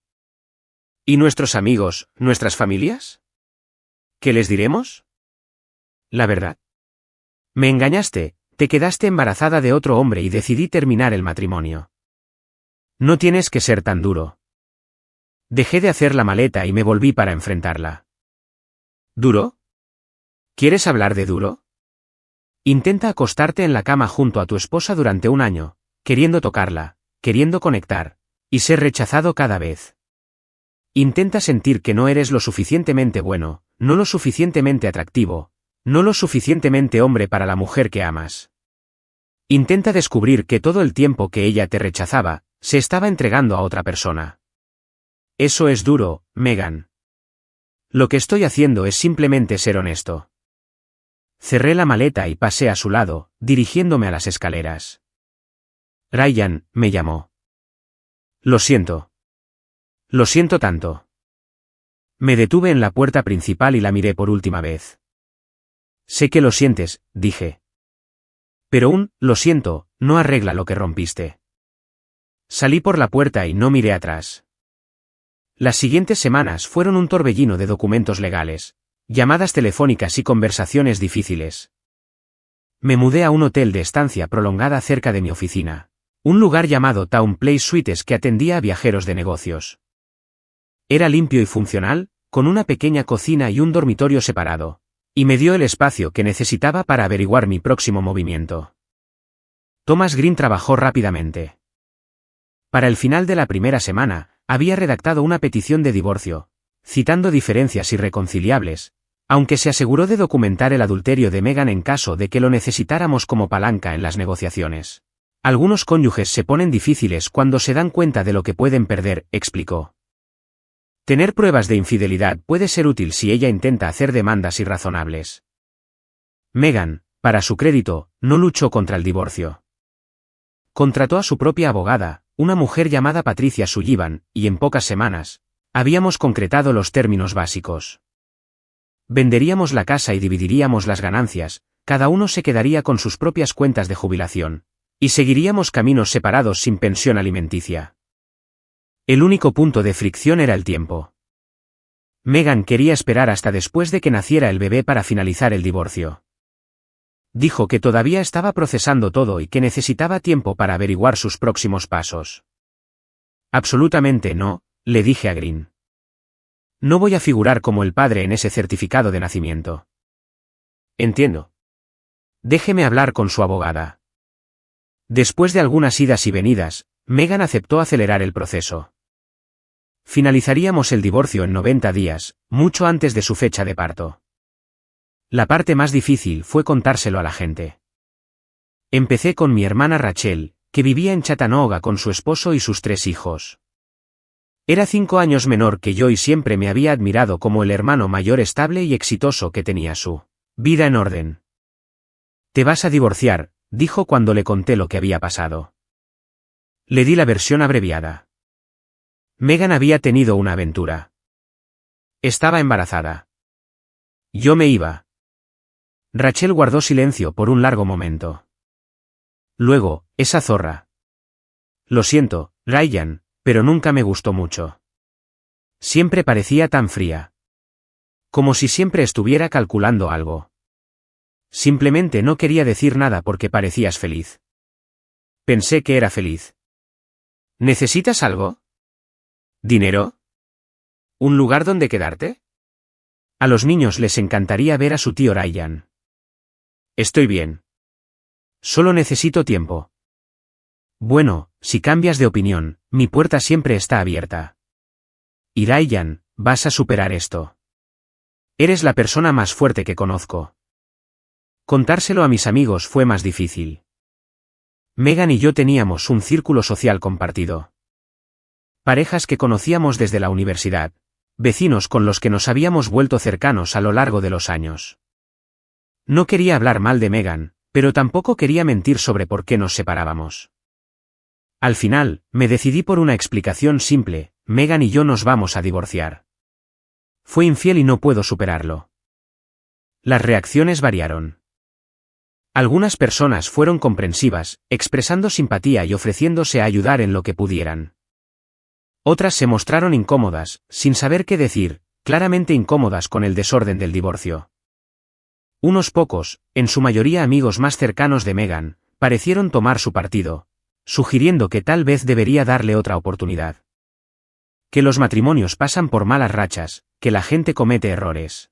¿Y nuestros amigos, nuestras familias? ¿Qué les diremos? La verdad. Me engañaste, te quedaste embarazada de otro hombre y decidí terminar el matrimonio. No tienes que ser tan duro. Dejé de hacer la maleta y me volví para enfrentarla. ¿Duro? ¿Quieres hablar de duro? Intenta acostarte en la cama junto a tu esposa durante un año, queriendo tocarla, queriendo conectar, y ser rechazado cada vez. Intenta sentir que no eres lo suficientemente bueno, no lo suficientemente atractivo, no lo suficientemente hombre para la mujer que amas. Intenta descubrir que todo el tiempo que ella te rechazaba, se estaba entregando a otra persona. Eso es duro, Megan. Lo que estoy haciendo es simplemente ser honesto. Cerré la maleta y pasé a su lado, dirigiéndome a las escaleras. Ryan, me llamó. Lo siento. Lo siento tanto. Me detuve en la puerta principal y la miré por última vez. Sé que lo sientes, dije. Pero lo siento, no arregla lo que rompiste. Salí por la puerta y no miré atrás. Las siguientes semanas fueron un torbellino de documentos legales, llamadas telefónicas y conversaciones difíciles. Me mudé a un hotel de estancia prolongada cerca de mi oficina, un lugar llamado Town Place Suites que atendía a viajeros de negocios. Era limpio y funcional, con una pequeña cocina y un dormitorio separado, y me dio el espacio que necesitaba para averiguar mi próximo movimiento. Thomas Green trabajó rápidamente. Para el final de la primera semana, había redactado una petición de divorcio, citando diferencias irreconciliables, Aunque se aseguró de documentar el adulterio de Meghan en caso de que lo necesitáramos como palanca en las negociaciones. Algunos cónyuges se ponen difíciles cuando se dan cuenta de lo que pueden perder, explicó. Tener pruebas de infidelidad puede ser útil si ella intenta hacer demandas irrazonables. Meghan, para su crédito, no luchó contra el divorcio. Contrató a su propia abogada, una mujer llamada Patricia Sullivan, y en pocas semanas, habíamos concretado los términos básicos. Venderíamos la casa y dividiríamos las ganancias, cada uno se quedaría con sus propias cuentas de jubilación, y seguiríamos caminos separados sin pensión alimenticia. El único punto de fricción era el tiempo. Meghan quería esperar hasta después de que naciera el bebé para finalizar el divorcio. Dijo que todavía estaba procesando todo y que necesitaba tiempo para averiguar sus próximos pasos. Absolutamente no, le dije a Green. No voy a figurar como el padre en ese certificado de nacimiento. Entiendo. Déjeme hablar con su abogada. Después de algunas idas y venidas, Meghan aceptó acelerar el proceso. Finalizaríamos el divorcio en 90 días, mucho antes de su fecha de parto. La parte más difícil fue contárselo a la gente. Empecé con mi hermana Rachel, que vivía en Chattanooga con su esposo y sus 3 hijos. Era 5 años menor que yo y siempre me había admirado como el hermano mayor estable y exitoso que tenía su vida en orden. «Te vas a divorciar», dijo cuando le conté lo que había pasado. Le di la versión abreviada. Meghan había tenido una aventura. Estaba embarazada. Yo me iba. Rachel guardó silencio por un largo momento. Luego, esa zorra. Lo siento, Ryan, pero nunca me gustó mucho. Siempre parecía tan fría. Como si siempre estuviera calculando algo. Simplemente no quería decir nada porque parecías feliz. Pensé que era feliz. ¿Necesitas algo? ¿Dinero? ¿Un lugar donde quedarte? A los niños les encantaría ver a su tío Ryan. Estoy bien. Solo necesito tiempo. Bueno, si cambias de opinión, mi puerta siempre está abierta. Y Ryan, vas a superar esto. Eres la persona más fuerte que conozco. Contárselo a mis amigos fue más difícil. Meghan y yo teníamos un círculo social compartido. Parejas que conocíamos desde la universidad, vecinos con los que nos habíamos vuelto cercanos a lo largo de los años. No quería hablar mal de Meghan, pero tampoco quería mentir sobre por qué nos separábamos. Al final, me decidí por una explicación simple: Meghan y yo nos vamos a divorciar. Fue infiel y no puedo superarlo. Las reacciones variaron. Algunas personas fueron comprensivas, expresando simpatía y ofreciéndose a ayudar en lo que pudieran. Otras se mostraron incómodas, sin saber qué decir, claramente incómodas con el desorden del divorcio. Unos pocos, en su mayoría amigos más cercanos de Meghan, parecieron tomar su partido, sugiriendo que tal vez debería darle otra oportunidad. Que los matrimonios pasan por malas rachas, que la gente comete errores.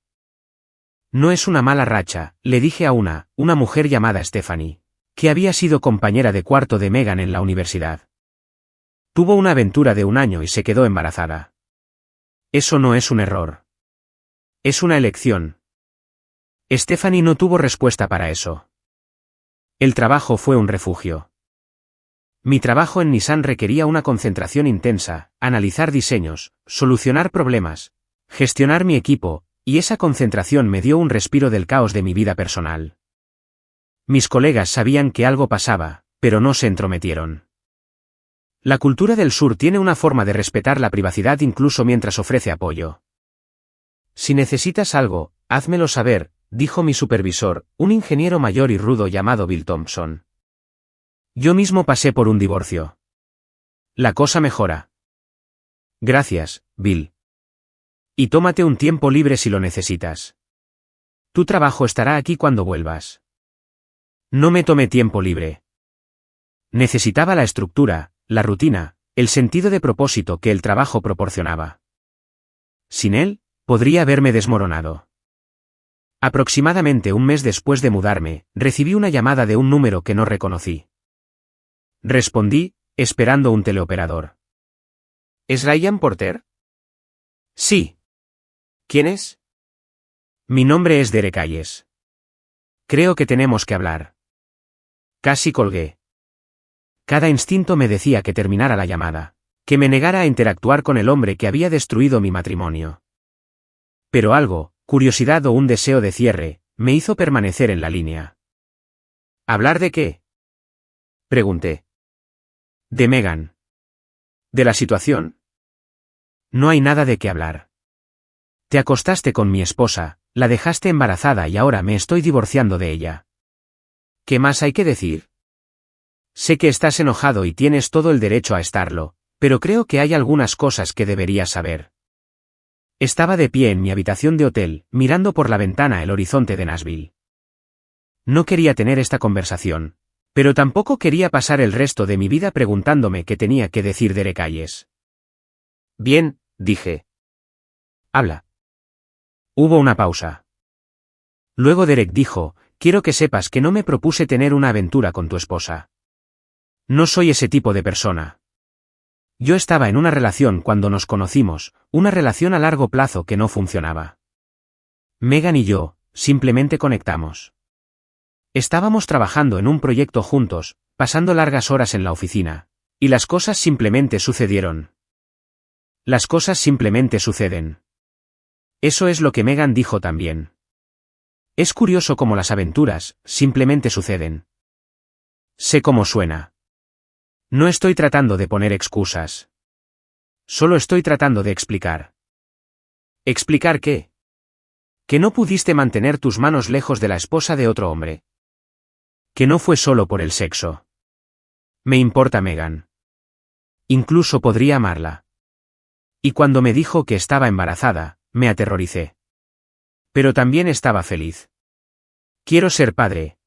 No es una mala racha, le dije a una mujer llamada Stephanie, que había sido compañera de cuarto de Meghan en la universidad. Tuvo una aventura de 1 año y se quedó embarazada. Eso no es un error. Es una elección. Stephanie no tuvo respuesta para eso. El trabajo fue un refugio. Mi trabajo en Nissan requería una concentración intensa, analizar diseños, solucionar problemas, gestionar mi equipo, y esa concentración me dio un respiro del caos de mi vida personal. Mis colegas sabían que algo pasaba, pero no se entrometieron. La cultura del sur tiene una forma de respetar la privacidad incluso mientras ofrece apoyo. Si necesitas algo, házmelo saber, dijo mi supervisor, un ingeniero mayor y rudo llamado Bill Thompson. Yo mismo pasé por un divorcio. La cosa mejora. Gracias, Bill. Y tómate un tiempo libre si lo necesitas. Tu trabajo estará aquí cuando vuelvas. No me tomé tiempo libre. Necesitaba la estructura, la rutina, el sentido de propósito que el trabajo proporcionaba. Sin él, podría haberme desmoronado. Aproximadamente 1 mes después de mudarme, recibí una llamada de un número que no reconocí. Respondí, esperando un teleoperador. ¿Es Ryan Porter? Sí. ¿Quién es? Mi nombre es Derek Hayes. Creo que tenemos que hablar. Casi colgué. Cada instinto me decía que terminara la llamada, que me negara a interactuar con el hombre que había destruido mi matrimonio. Pero algo, curiosidad o un deseo de cierre, me hizo permanecer en la línea. ¿Hablar de qué?, pregunté. De Megan. ¿De la situación? No hay nada de qué hablar. Te acostaste con mi esposa, la dejaste embarazada y ahora me estoy divorciando de ella. ¿Qué más hay que decir? Sé que estás enojado y tienes todo el derecho a estarlo, pero creo que hay algunas cosas que deberías saber. Estaba de pie en mi habitación de hotel, mirando por la ventana el horizonte de Nashville. No quería tener esta conversación, pero tampoco quería pasar el resto de mi vida preguntándome qué tenía que decir Derek Hayes. Bien, dije. Habla. Hubo una pausa. Luego Derek dijo, quiero que sepas que no me propuse tener una aventura con tu esposa. No soy ese tipo de persona. Yo estaba en una relación cuando nos conocimos, una relación a largo plazo que no funcionaba. Megan y yo, simplemente conectamos. Estábamos trabajando en un proyecto juntos, pasando largas horas en la oficina, y las cosas simplemente sucedieron. Las cosas simplemente suceden. Eso es lo que Megan dijo también. Es curioso cómo las aventuras, simplemente suceden. Sé cómo suena. No estoy tratando de poner excusas. Solo estoy tratando de explicar. ¿Explicar qué? Que no pudiste mantener tus manos lejos de la esposa de otro hombre. Que no fue solo por el sexo. Me importa Megan. Incluso podría amarla. Y cuando me dijo que estaba embarazada, me aterroricé. Pero también estaba feliz. Quiero ser padre.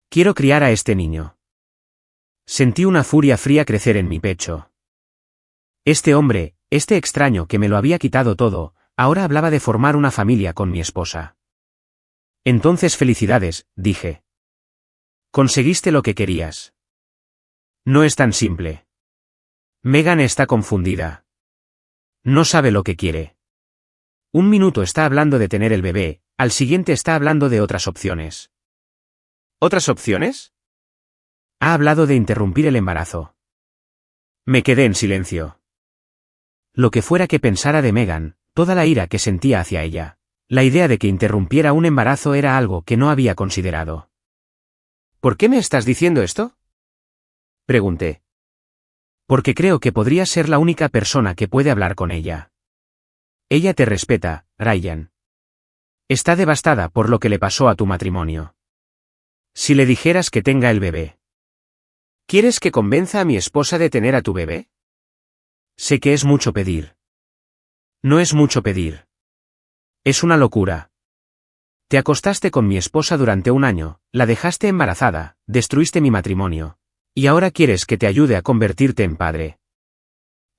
Quiero criar a este niño. Sentí una furia fría crecer en mi pecho. Este hombre, este extraño que me lo había quitado todo, ahora hablaba de formar una familia con mi esposa. Entonces felicidades, dije. Conseguiste lo que querías. No es tan simple. Megan está confundida. No sabe lo que quiere. Un minuto está hablando de tener el bebé, al siguiente está hablando de otras opciones. ¿Otras opciones? Ha hablado de interrumpir el embarazo. Me quedé en silencio. Lo que fuera que pensara de Megan, toda la ira que sentía hacia ella, la idea de que interrumpiera un embarazo era algo que no había considerado. ¿Por qué me estás diciendo esto?, pregunté. Porque creo que podrías ser la única persona que puede hablar con ella. Ella te respeta, Ryan. Está devastada por lo que le pasó a tu matrimonio. Si le dijeras que tenga el bebé. ¿Quieres que convenza a mi esposa de tener a tu bebé? Sé que es mucho pedir. No es mucho pedir. Es una locura. Te acostaste con mi esposa durante un año, la dejaste embarazada, destruiste mi matrimonio. Y ahora quieres que te ayude a convertirte en padre.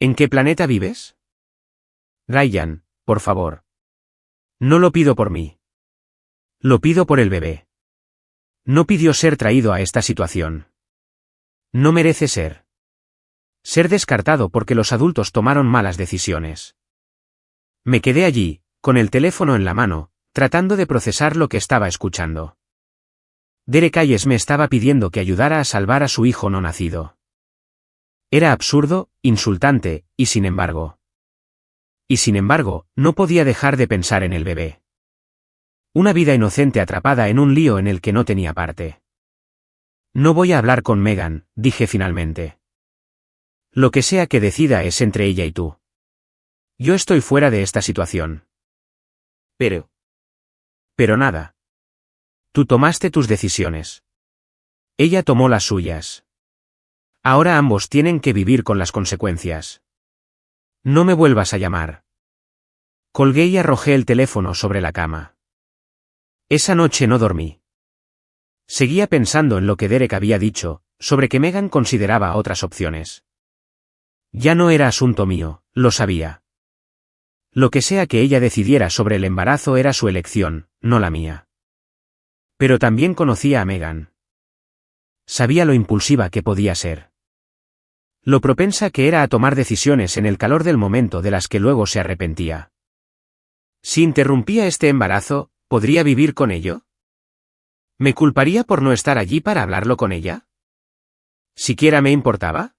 ¿En qué planeta vives? Ryan, por favor. No lo pido por mí. Lo pido por el bebé. No pidió ser traído a esta situación. No merece ser. Ser descartado porque los adultos tomaron malas decisiones. Me quedé allí, con el teléfono en la mano, tratando de procesar lo que estaba escuchando. Derek Hayes me estaba pidiendo que ayudara a salvar a su hijo no nacido. Era absurdo, insultante, y sin embargo, no podía dejar de pensar en el bebé. Una vida inocente atrapada en un lío en el que no tenía parte. No voy a hablar con Megan, dije finalmente. Lo que sea que decida es entre ella y tú. Yo estoy fuera de esta situación. Pero nada. Tú tomaste tus decisiones. Ella tomó las suyas. Ahora ambos tienen que vivir con las consecuencias. No me vuelvas a llamar. Colgué y arrojé el teléfono sobre la cama. Esa noche no dormí. Seguía pensando en lo que Derek había dicho, sobre que Megan consideraba otras opciones. Ya no era asunto mío, lo sabía. Lo que sea que ella decidiera sobre el embarazo era su elección, no la mía. Pero también conocía a Megan. Sabía lo impulsiva que podía ser. Lo propensa que era a tomar decisiones en el calor del momento de las que luego se arrepentía. Si interrumpía este embarazo, ¿podría vivir con ello? ¿Me culparía por no estar allí para hablarlo con ella? ¿Siquiera me importaba?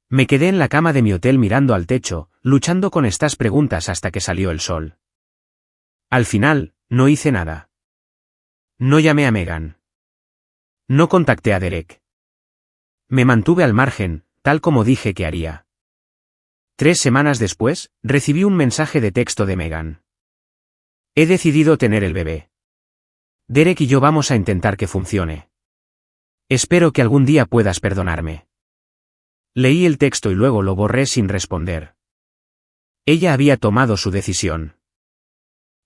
Me quedé en la cama de mi hotel mirando al techo, luchando con estas preguntas hasta que salió el sol. Al final, no hice nada. No llamé a Megan. No contacté a Derek. Me mantuve al margen, tal como dije que haría. 3 semanas después, recibí un mensaje de texto de Megan. He decidido tener el bebé. Derek y yo vamos a intentar que funcione. Espero que algún día puedas perdonarme. Leí el texto y luego lo borré sin responder. Ella había tomado su decisión.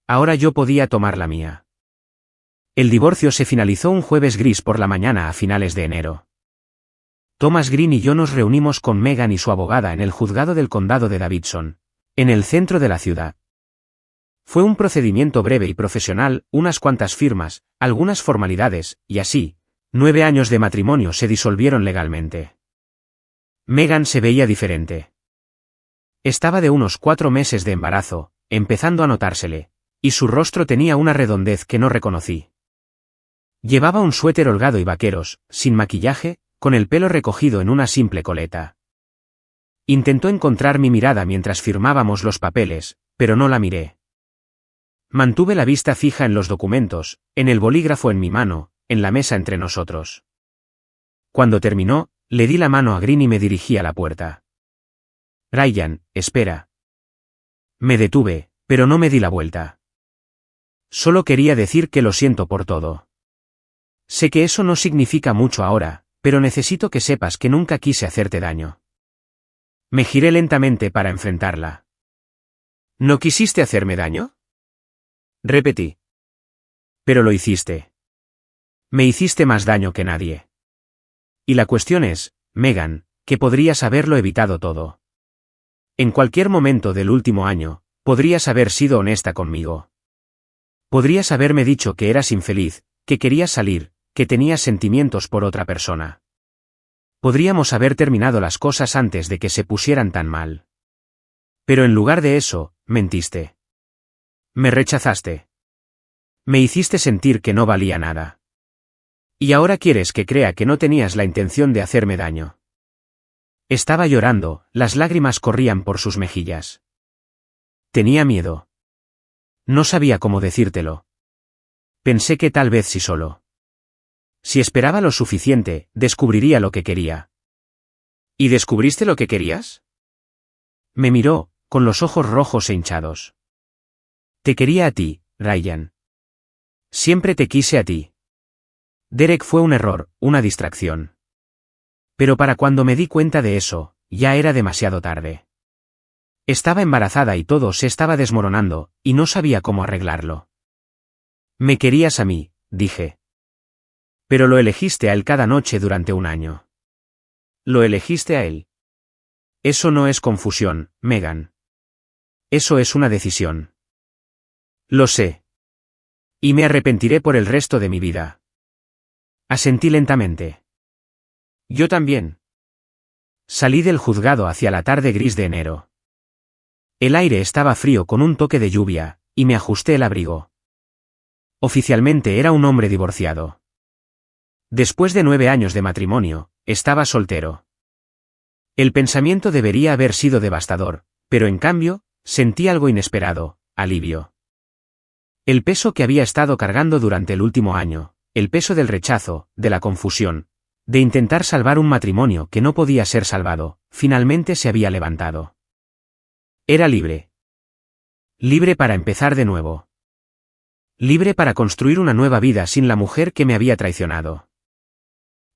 Ahora yo podía tomar la mía. El divorcio se finalizó un jueves gris por la mañana a finales de enero. Thomas Green y yo nos reunimos con Megan y su abogada en el juzgado del condado de Davidson, en el centro de la ciudad. Fue un procedimiento breve y profesional, unas cuantas firmas, algunas formalidades, y así, 9 años de matrimonio se disolvieron legalmente. Megan se veía diferente. Estaba de unos 4 meses de embarazo, empezando a notársele, y su rostro tenía una redondez que no reconocí. Llevaba un suéter holgado y vaqueros, sin maquillaje, con el pelo recogido en una simple coleta. Intentó encontrar mi mirada mientras firmábamos los papeles, pero no la miré. Mantuve la vista fija en los documentos, en el bolígrafo en mi mano, en la mesa entre nosotros. Cuando terminó, le di la mano a Green y me dirigí a la puerta. Ryan, espera. Me detuve, pero no me di la vuelta. Solo quería decir que lo siento por todo. Sé que eso no significa mucho ahora, pero necesito que sepas que nunca quise hacerte daño. Me giré lentamente para enfrentarla. ¿No quisiste hacerme daño? Repetí. Pero lo hiciste. Me hiciste más daño que nadie. Y la cuestión es, Megan, que podrías haberlo evitado todo. En cualquier momento del último año, podrías haber sido honesta conmigo. Podrías haberme dicho que eras infeliz, que querías salir, que tenías sentimientos por otra persona. Podríamos haber terminado las cosas antes de que se pusieran tan mal. Pero en lugar de eso, mentiste. Me rechazaste. Me hiciste sentir que no valía nada. Y ahora quieres que crea que no tenías la intención de hacerme daño. Estaba llorando, las lágrimas corrían por sus mejillas. Tenía miedo. No sabía cómo decírtelo. Pensé que tal vez sí solo. Si esperaba lo suficiente, descubriría lo que quería. ¿Y descubriste lo que querías? Me miró, con los ojos rojos e hinchados. Te quería a ti, Ryan. Siempre te quise a ti. Derek fue un error, una distracción. Pero para cuando me di cuenta de eso, ya era demasiado tarde. Estaba embarazada y todo se estaba desmoronando, y no sabía cómo arreglarlo. Me querías a mí, dije. Pero lo elegiste a él cada noche durante un año. Lo elegiste a él. Eso no es confusión, Megan. Eso es una decisión. Lo sé. Y me arrepentiré por el resto de mi vida. Asentí lentamente. Yo también. Salí del juzgado hacia la tarde gris de enero. El aire estaba frío con un toque de lluvia, y me ajusté el abrigo. Oficialmente era un hombre divorciado. Después de 9 años de matrimonio, estaba soltero. El pensamiento debería haber sido devastador, pero en cambio, sentí algo inesperado, alivio. El peso que había estado cargando durante el último año, el peso del rechazo, de la confusión, de intentar salvar un matrimonio que no podía ser salvado, finalmente se había levantado. Era libre. Libre para empezar de nuevo. Libre para construir una nueva vida sin la mujer que me había traicionado.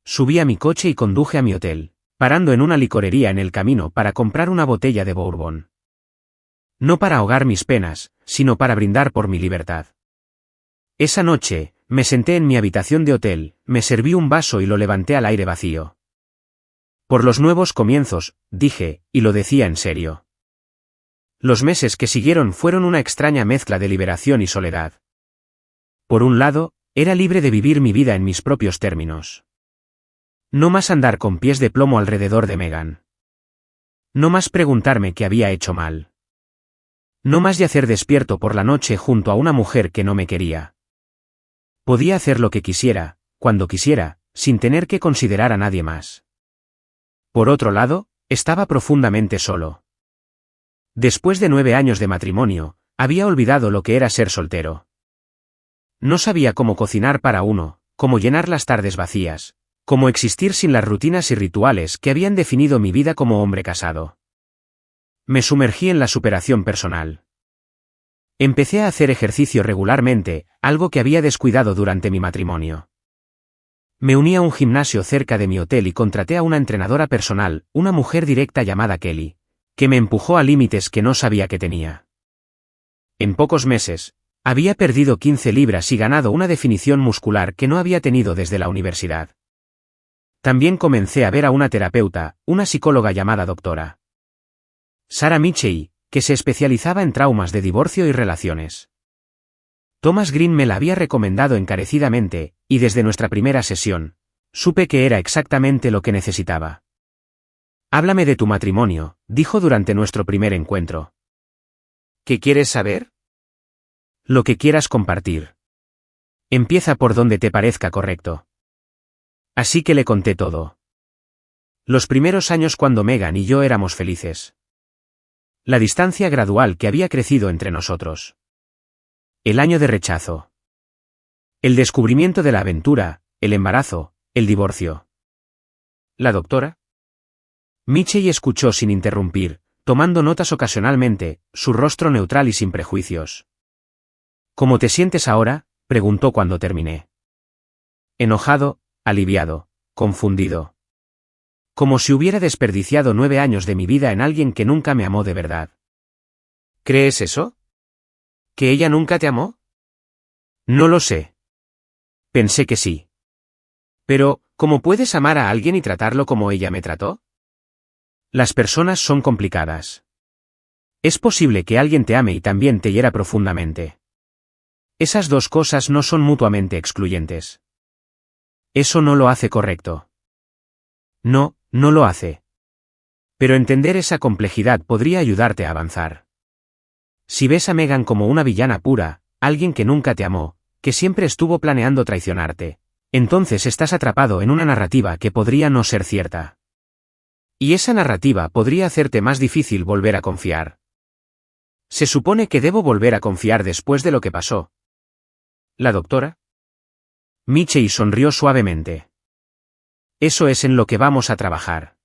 Subí a mi coche y conduje a mi hotel, parando en una licorería en el camino para comprar una botella de bourbon. No para ahogar mis penas, sino para brindar por mi libertad. Esa noche, me senté en mi habitación de hotel, me serví un vaso y lo levanté al aire vacío. Por los nuevos comienzos, dije, y lo decía en serio. Los meses que siguieron fueron una extraña mezcla de liberación y soledad. Por un lado, era libre de vivir mi vida en mis propios términos. No más andar con pies de plomo alrededor de Megan. No más preguntarme qué había hecho mal. No más yacer despierto por la noche junto a una mujer que no me quería. Podía hacer lo que quisiera, cuando quisiera, sin tener que considerar a nadie más. Por otro lado, estaba profundamente solo. Después de 9 años de matrimonio, había olvidado lo que era ser soltero. No sabía cómo cocinar para uno, cómo llenar las tardes vacías, cómo existir sin las rutinas y rituales que habían definido mi vida como hombre casado. Me sumergí en la superación personal. Empecé a hacer ejercicio regularmente, algo que había descuidado durante mi matrimonio. Me uní a un gimnasio cerca de mi hotel y contraté a una entrenadora personal, una mujer directa llamada Kelly, que me empujó a límites que no sabía que tenía. En pocos meses, había perdido 15 libras y ganado una definición muscular que no había tenido desde la universidad. También comencé a ver a una terapeuta, una psicóloga llamada doctora Sarah Michei, que se especializaba en traumas de divorcio y relaciones. Thomas Green me la había recomendado encarecidamente, y desde nuestra primera sesión, supe que era exactamente lo que necesitaba. Háblame de tu matrimonio, dijo durante nuestro primer encuentro. ¿Qué quieres saber? Lo que quieras compartir. Empieza por donde te parezca correcto. Así que le conté todo. Los primeros años cuando Megan y yo éramos felices. La distancia gradual que había crecido entre nosotros. El año de rechazo. El descubrimiento de la aventura, el embarazo, el divorcio. ¿La doctora? Michei escuchó sin interrumpir, tomando notas ocasionalmente, su rostro neutral y sin prejuicios. ¿Cómo te sientes ahora?, preguntó cuando terminé. Enojado, aliviado, confundido. Como si hubiera desperdiciado 9 años de mi vida en alguien que nunca me amó de verdad. ¿Crees eso? ¿Que ella nunca te amó? No lo sé. Pensé que sí. Pero, ¿cómo puedes amar a alguien y tratarlo como ella me trató? Las personas son complicadas. Es posible que alguien te ame y también te hiera profundamente. Esas dos cosas no son mutuamente excluyentes. Eso no lo hace correcto. No, no lo hace. Pero entender esa complejidad podría ayudarte a avanzar. Si ves a Megan como una villana pura, alguien que nunca te amó, que siempre estuvo planeando traicionarte, entonces estás atrapado en una narrativa que podría no ser cierta. Y esa narrativa podría hacerte más difícil volver a confiar. Se supone que debo volver a confiar después de lo que pasó. ¿La doctora? Michei sonrió suavemente. Eso es en lo que vamos a trabajar.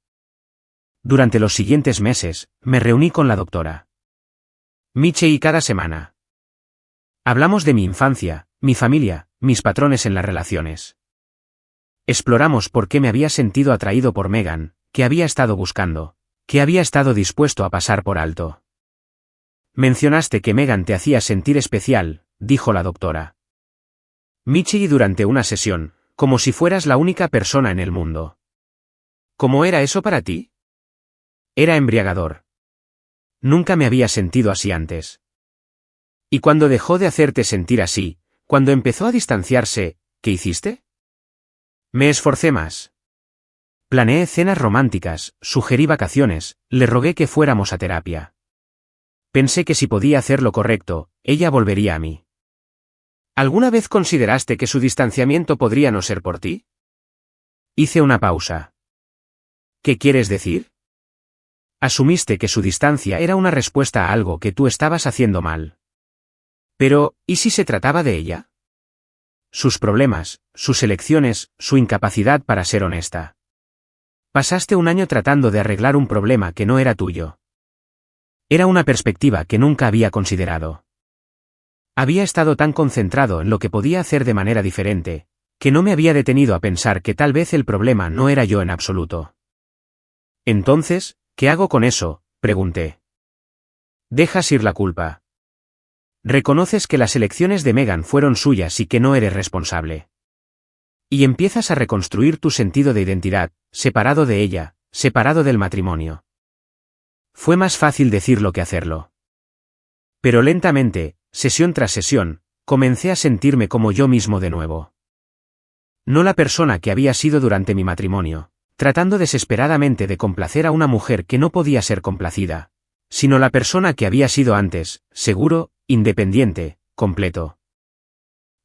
Durante los siguientes meses, me reuní con la doctora Michei cada semana. Hablamos de mi infancia, mi familia, mis patrones en las relaciones. Exploramos por qué me había sentido atraído por Megan, qué había estado buscando, qué había estado dispuesto a pasar por alto. Mencionaste que Megan te hacía sentir especial, dijo la doctora Michei durante una sesión, como si fueras la única persona en el mundo. ¿Cómo era eso para ti? Era embriagador. Nunca me había sentido así antes. ¿Y cuando dejó de hacerte sentir así, cuando empezó a distanciarse, qué hiciste? Me esforcé más. Planeé cenas románticas, sugerí vacaciones, le rogué que fuéramos a terapia. Pensé que si podía hacer lo correcto, ella volvería a mí. ¿Alguna vez consideraste que su distanciamiento podría no ser por ti? Hice una pausa. ¿Qué quieres decir? Asumiste que su distancia era una respuesta a algo que tú estabas haciendo mal. Pero, ¿y si se trataba de ella? Sus problemas, sus elecciones, su incapacidad para ser honesta. Pasaste un año tratando de arreglar un problema que no era tuyo. Era una perspectiva que nunca había considerado. Había estado tan concentrado en lo que podía hacer de manera diferente, que no me había detenido a pensar que tal vez el problema no era yo en absoluto. Entonces, ¿qué hago con eso?, pregunté. Dejas ir la culpa. Reconoces que las elecciones de Megan fueron suyas y que no eres responsable. Y empiezas a reconstruir tu sentido de identidad, separado de ella, separado del matrimonio. Fue más fácil decirlo que hacerlo. Pero lentamente, sesión tras sesión, comencé a sentirme como yo mismo de nuevo. No la persona que había sido durante mi matrimonio, tratando desesperadamente de complacer a una mujer que no podía ser complacida, sino la persona que había sido antes, seguro, independiente, completo.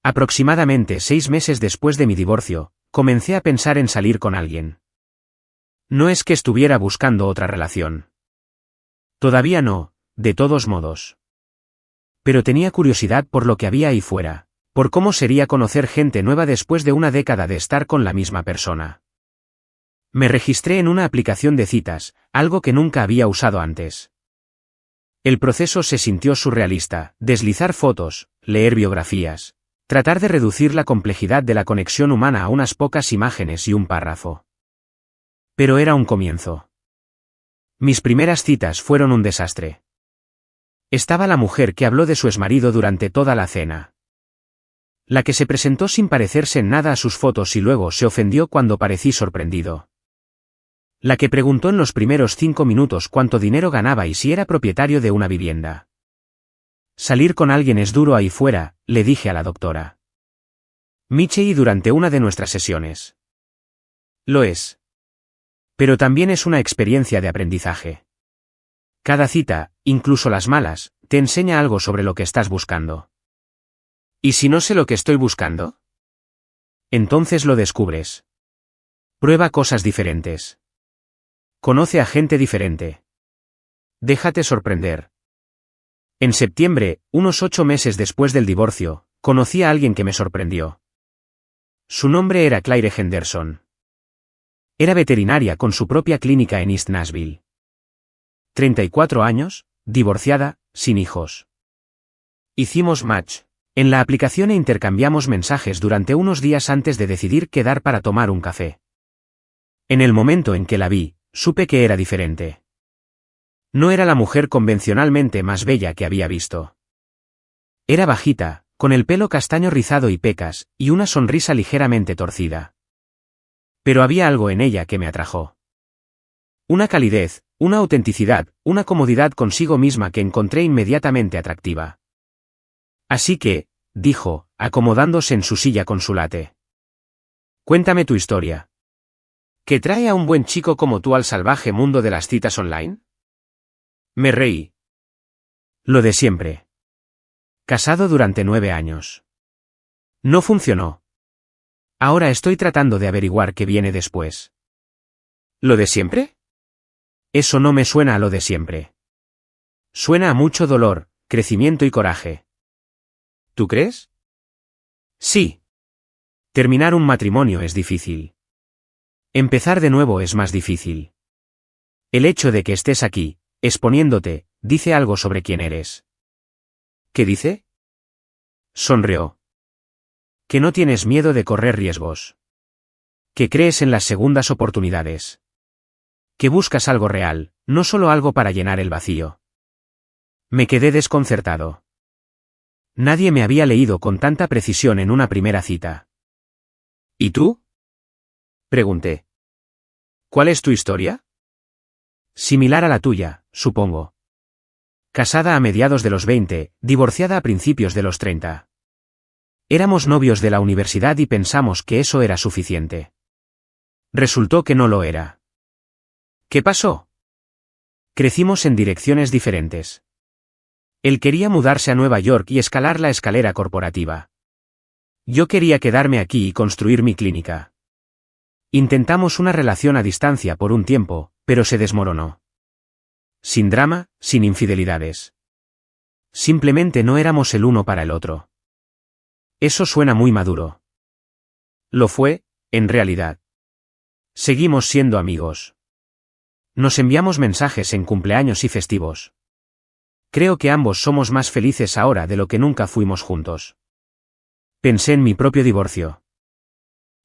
Aproximadamente 6 meses después de mi divorcio, comencé a pensar en salir con alguien. No es que estuviera buscando otra relación. Todavía no, de todos modos. Pero tenía curiosidad por lo que había ahí fuera, por cómo sería conocer gente nueva después de una década de estar con la misma persona. Me registré en una aplicación de citas, algo que nunca había usado antes. El proceso se sintió surrealista, deslizar fotos, leer biografías, tratar de reducir la complejidad de la conexión humana a unas pocas imágenes y un párrafo. Pero era un comienzo. Mis primeras citas fueron un desastre. Estaba la mujer que habló de su exmarido durante toda la cena. La que se presentó sin parecerse en nada a sus fotos y luego se ofendió cuando parecí sorprendido. La que preguntó en los primeros 5 minutos cuánto dinero ganaba y si era propietario de una vivienda. Salir con alguien es duro ahí fuera, le dije a la doctora Michei durante una de nuestras sesiones. Lo es. Pero también es una experiencia de aprendizaje. Cada cita, incluso las malas, te enseña algo sobre lo que estás buscando. ¿Y si no sé lo que estoy buscando? Entonces lo descubres. Prueba cosas diferentes. Conoce a gente diferente. Déjate sorprender. En septiembre, unos 8 meses después del divorcio, conocí a alguien que me sorprendió. Su nombre era Claire Henderson. Era veterinaria con su propia clínica en East Nashville. 34 años, divorciada, sin hijos. Hicimos match en la aplicación e intercambiamos mensajes durante unos días antes de decidir quedar para tomar un café. En el momento en que la vi, supe que era diferente. No era la mujer convencionalmente más bella que había visto. Era bajita, con el pelo castaño rizado y pecas, y una sonrisa ligeramente torcida. Pero había algo en ella que me atrajo. Una calidez, una autenticidad, una comodidad consigo misma que encontré inmediatamente atractiva. Así que, dijo, acomodándose en su silla con su latte. Cuéntame tu historia. ¿Qué trae a un buen chico como tú al salvaje mundo de las citas online? Me reí. Lo de siempre. Casado durante 9 años. No funcionó. Ahora estoy tratando de averiguar qué viene después. ¿Lo de siempre? Eso no me suena a lo de siempre. Suena a mucho dolor, crecimiento y coraje. ¿Tú crees? Sí. Terminar un matrimonio es difícil. Empezar de nuevo es más difícil. El hecho de que estés aquí, exponiéndote, dice algo sobre quién eres. ¿Qué dice? Sonrió. Que no tienes miedo de correr riesgos. Que crees en las segundas oportunidades. Que buscas algo real, no solo algo para llenar el vacío. Me quedé desconcertado. Nadie me había leído con tanta precisión en una primera cita. ¿Y tú? Pregunté. ¿Cuál es tu historia? Similar a la tuya, supongo. Casada a mediados de los 20, divorciada a principios de los 30. Éramos novios de la universidad y pensamos que eso era suficiente. Resultó que no lo era. ¿Qué pasó? Crecimos en direcciones diferentes. Él quería mudarse a Nueva York y escalar la escalera corporativa. Yo quería quedarme aquí y construir mi clínica. Intentamos una relación a distancia por un tiempo, pero se desmoronó. Sin drama, sin infidelidades. Simplemente no éramos el uno para el otro. Eso suena muy maduro. Lo fue, en realidad. Seguimos siendo amigos. Nos enviamos mensajes en cumpleaños y festivos. Creo que ambos somos más felices ahora de lo que nunca fuimos juntos. Pensé en mi propio divorcio.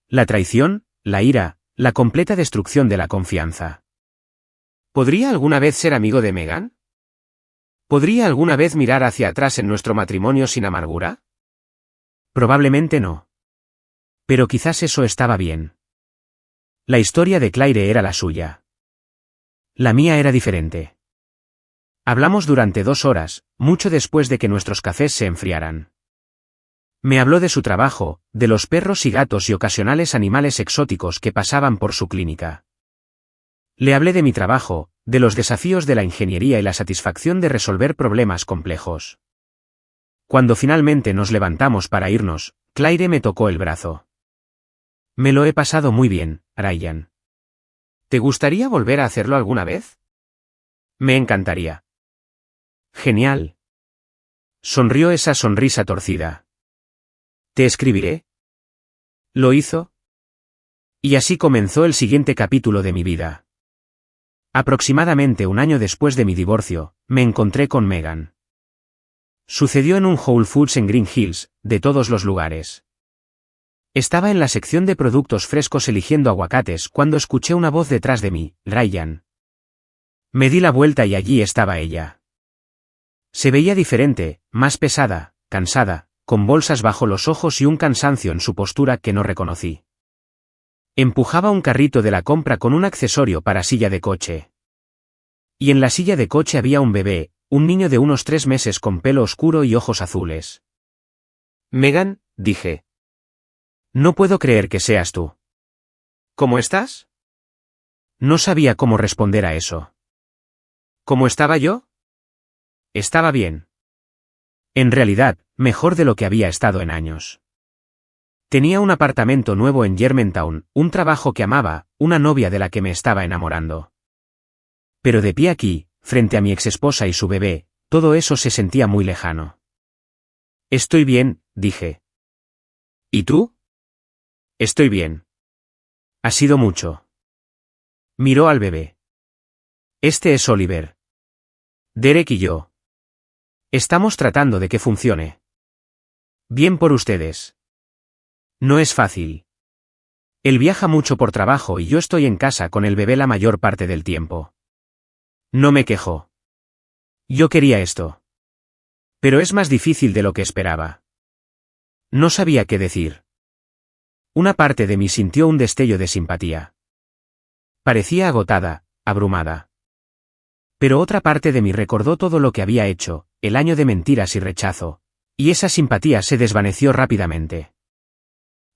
La traición, la ira, la completa destrucción de la confianza. ¿Podría alguna vez ser amigo de Megan? ¿Podría alguna vez mirar hacia atrás en nuestro matrimonio sin amargura? Probablemente no. Pero quizás eso estaba bien. La historia de Claire era la suya. La mía era diferente. Hablamos durante 2 horas, mucho después de que nuestros cafés se enfriaran. Me habló de su trabajo, de los perros y gatos y ocasionales animales exóticos que pasaban por su clínica. Le hablé de mi trabajo, de los desafíos de la ingeniería y la satisfacción de resolver problemas complejos. Cuando finalmente nos levantamos para irnos, Claire me tocó el brazo. Me lo he pasado muy bien, Ryan. ¿Te gustaría volver a hacerlo alguna vez? Me encantaría. Genial. Sonrió esa sonrisa torcida. Te escribiré. ¿Lo hizo? Y así comenzó el siguiente capítulo de mi vida. Aproximadamente un año después de mi divorcio, me encontré con Megan. Sucedió en un Whole Foods en Green Hills, de todos los lugares. Estaba en la sección de productos frescos eligiendo aguacates cuando escuché una voz detrás de mí, Ryan. Me di la vuelta y allí estaba ella. Se veía diferente, más pesada, cansada, con bolsas bajo los ojos y un cansancio en su postura que no reconocí. Empujaba un carrito de la compra con un accesorio para silla de coche. Y en la silla de coche había un bebé, un niño de unos 3 meses con pelo oscuro y ojos azules. Megan, dije. No puedo creer que seas tú. ¿Cómo estás? No sabía cómo responder a eso. ¿Cómo estaba yo? Estaba bien. En realidad, mejor de lo que había estado en años. Tenía un apartamento nuevo en Germantown, un trabajo que amaba, una novia de la que me estaba enamorando. Pero de pie aquí, frente a mi exesposa y su bebé, todo eso se sentía muy lejano. Estoy bien, dije. ¿Y tú? Estoy bien. Ha sido mucho. Miró al bebé. Este es Oliver. Derek y yo. Estamos tratando de que funcione. Bien por ustedes. No es fácil. Él viaja mucho por trabajo y yo estoy en casa con el bebé la mayor parte del tiempo. No me quejo. Yo quería esto. Pero es más difícil de lo que esperaba. No sabía qué decir. Una parte de mí sintió un destello de simpatía. Parecía agotada, abrumada. Pero otra parte de mí recordó todo lo que había hecho, el año de mentiras y rechazo, y esa simpatía se desvaneció rápidamente.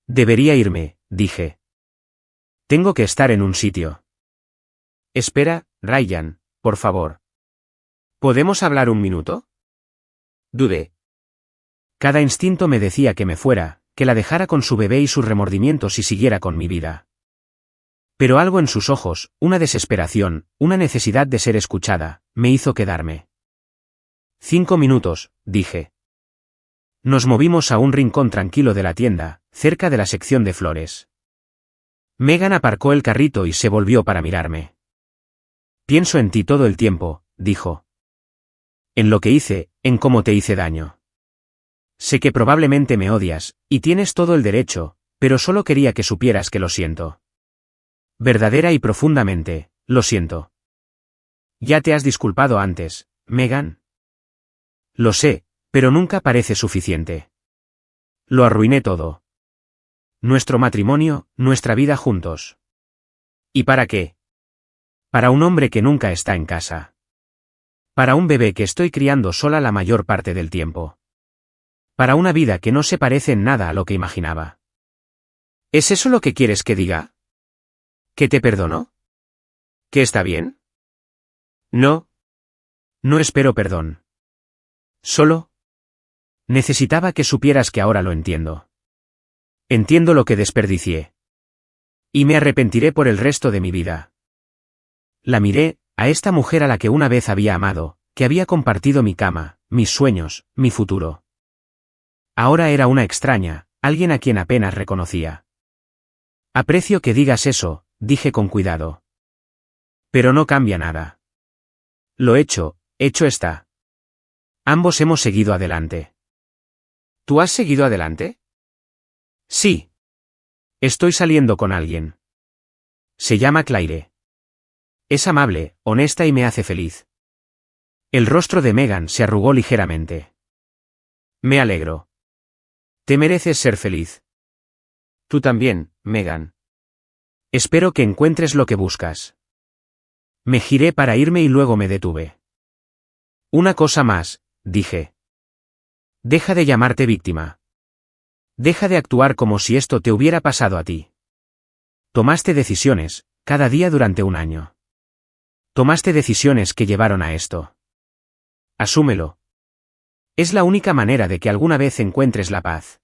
Debería irme, dije. Tengo que estar en un sitio. Espera, Ryan, por favor. ¿Podemos hablar un minuto? Dudé. Cada instinto me decía que me fuera, que la dejara con su bebé y sus remordimientos y siguiera con mi vida. Pero algo en sus ojos, una desesperación, una necesidad de ser escuchada, me hizo quedarme. 5 minutos, dije. Nos movimos a un rincón tranquilo de la tienda, cerca de la sección de flores. Megan aparcó el carrito y se volvió para mirarme. Pienso en ti todo el tiempo, dijo. En lo que hice, en cómo te hice daño. Sé que probablemente me odias, y tienes todo el derecho, pero solo quería que supieras que lo siento. Verdadera y profundamente, lo siento. Ya te has disculpado antes, Megan. Lo sé, pero nunca parece suficiente. Lo arruiné todo. Nuestro matrimonio, nuestra vida juntos. ¿Y para qué? Para un hombre que nunca está en casa. Para un bebé que estoy criando sola la mayor parte del tiempo. Para una vida que no se parece en nada a lo que imaginaba. ¿Es eso lo que quieres que diga? ¿Que te perdono? ¿Que está bien? No. No espero perdón. Solo. Necesitaba que supieras que ahora lo entiendo. Entiendo lo que desperdicié. Y me arrepentiré por el resto de mi vida. La miré, a esta mujer a la que una vez había amado, que había compartido mi cama, mis sueños, mi futuro. Ahora era una extraña, alguien a quien apenas reconocía. Aprecio que digas eso, dije con cuidado. Pero no cambia nada. Lo hecho está. Ambos hemos seguido adelante. ¿Tú has seguido adelante? Sí. Estoy saliendo con alguien. Se llama Claire. Es amable, honesta y me hace feliz. El rostro de Megan se arrugó ligeramente. Me alegro. Te mereces ser feliz. Tú también, Megan. Espero que encuentres lo que buscas. Me giré para irme y luego me detuve. Una cosa más, dije. Deja de llamarte víctima. Deja de actuar como si esto te hubiera pasado a ti. Tomaste decisiones, cada día durante un año. Tomaste decisiones que llevaron a esto. Asúmelo. Es la única manera de que alguna vez encuentres la paz.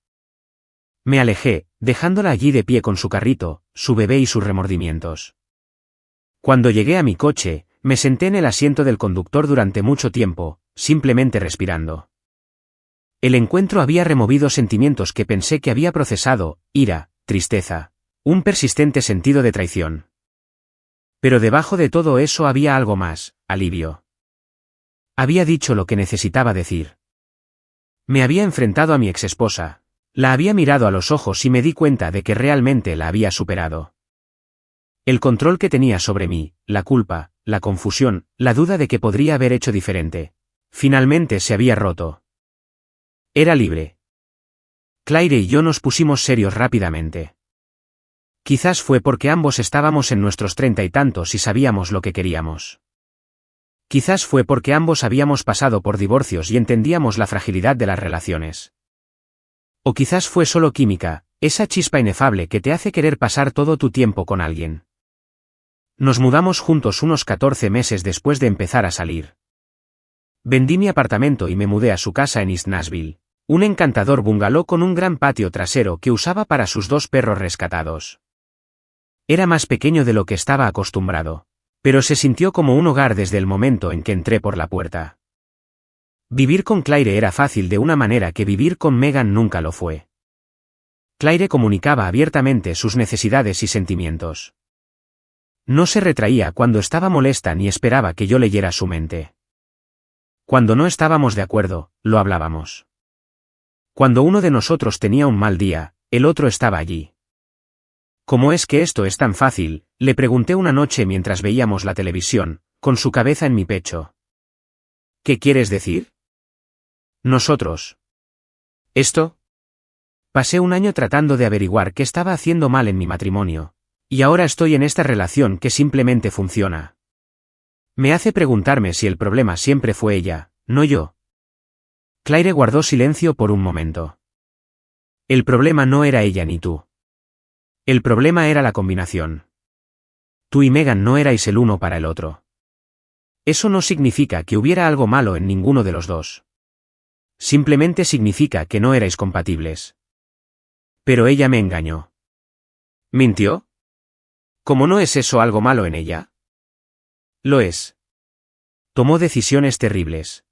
Me alejé, dejándola allí de pie con su carrito, su bebé y sus remordimientos. Cuando llegué a mi coche, me senté en el asiento del conductor durante mucho tiempo, simplemente respirando. El encuentro había removido sentimientos que pensé que había procesado: ira, tristeza, un persistente sentido de traición. Pero debajo de todo eso había algo más: alivio. Había dicho lo que necesitaba decir. Me había enfrentado a mi exesposa, la había mirado a los ojos y me di cuenta de que realmente la había superado. El control que tenía sobre mí, la culpa, la confusión, la duda de que podría haber hecho diferente, finalmente se había roto. Era libre. Claire y yo nos pusimos serios rápidamente. Quizás fue porque ambos estábamos en nuestros 30 y tantos y sabíamos lo que queríamos. Quizás fue porque ambos habíamos pasado por divorcios y entendíamos la fragilidad de las relaciones. O quizás fue solo química, esa chispa inefable que te hace querer pasar todo tu tiempo con alguien. Nos mudamos juntos unos 14 meses después de empezar a salir. Vendí mi apartamento y me mudé a su casa en East Nashville, un encantador bungalow con un gran patio trasero que usaba para sus 2 perros rescatados. Era más pequeño de lo que estaba acostumbrado, pero se sintió como un hogar desde el momento en que entré por la puerta. Vivir con Claire era fácil de una manera que vivir con Megan nunca lo fue. Claire comunicaba abiertamente sus necesidades y sentimientos. No se retraía cuando estaba molesta ni esperaba que yo leyera su mente. Cuando no estábamos de acuerdo, lo hablábamos. Cuando uno de nosotros tenía un mal día, el otro estaba allí. ¿Cómo es que esto es tan fácil?, le pregunté una noche mientras veíamos la televisión, con su cabeza en mi pecho. ¿Qué quieres decir? Nosotros. ¿Esto? Pasé un año tratando de averiguar qué estaba haciendo mal en mi matrimonio, y ahora estoy en esta relación que simplemente funciona. Me hace preguntarme si el problema siempre fue ella, no yo. Claire guardó silencio por un momento. El problema no era ella ni tú. El problema era la combinación. Tú y Megan no erais el uno para el otro. Eso no significa que hubiera algo malo en ninguno de los dos. Simplemente significa que no erais compatibles. Pero ella me engañó. ¿Mintió? ¿Cómo no es eso algo malo en ella? Lo es. Tomó decisiones terribles.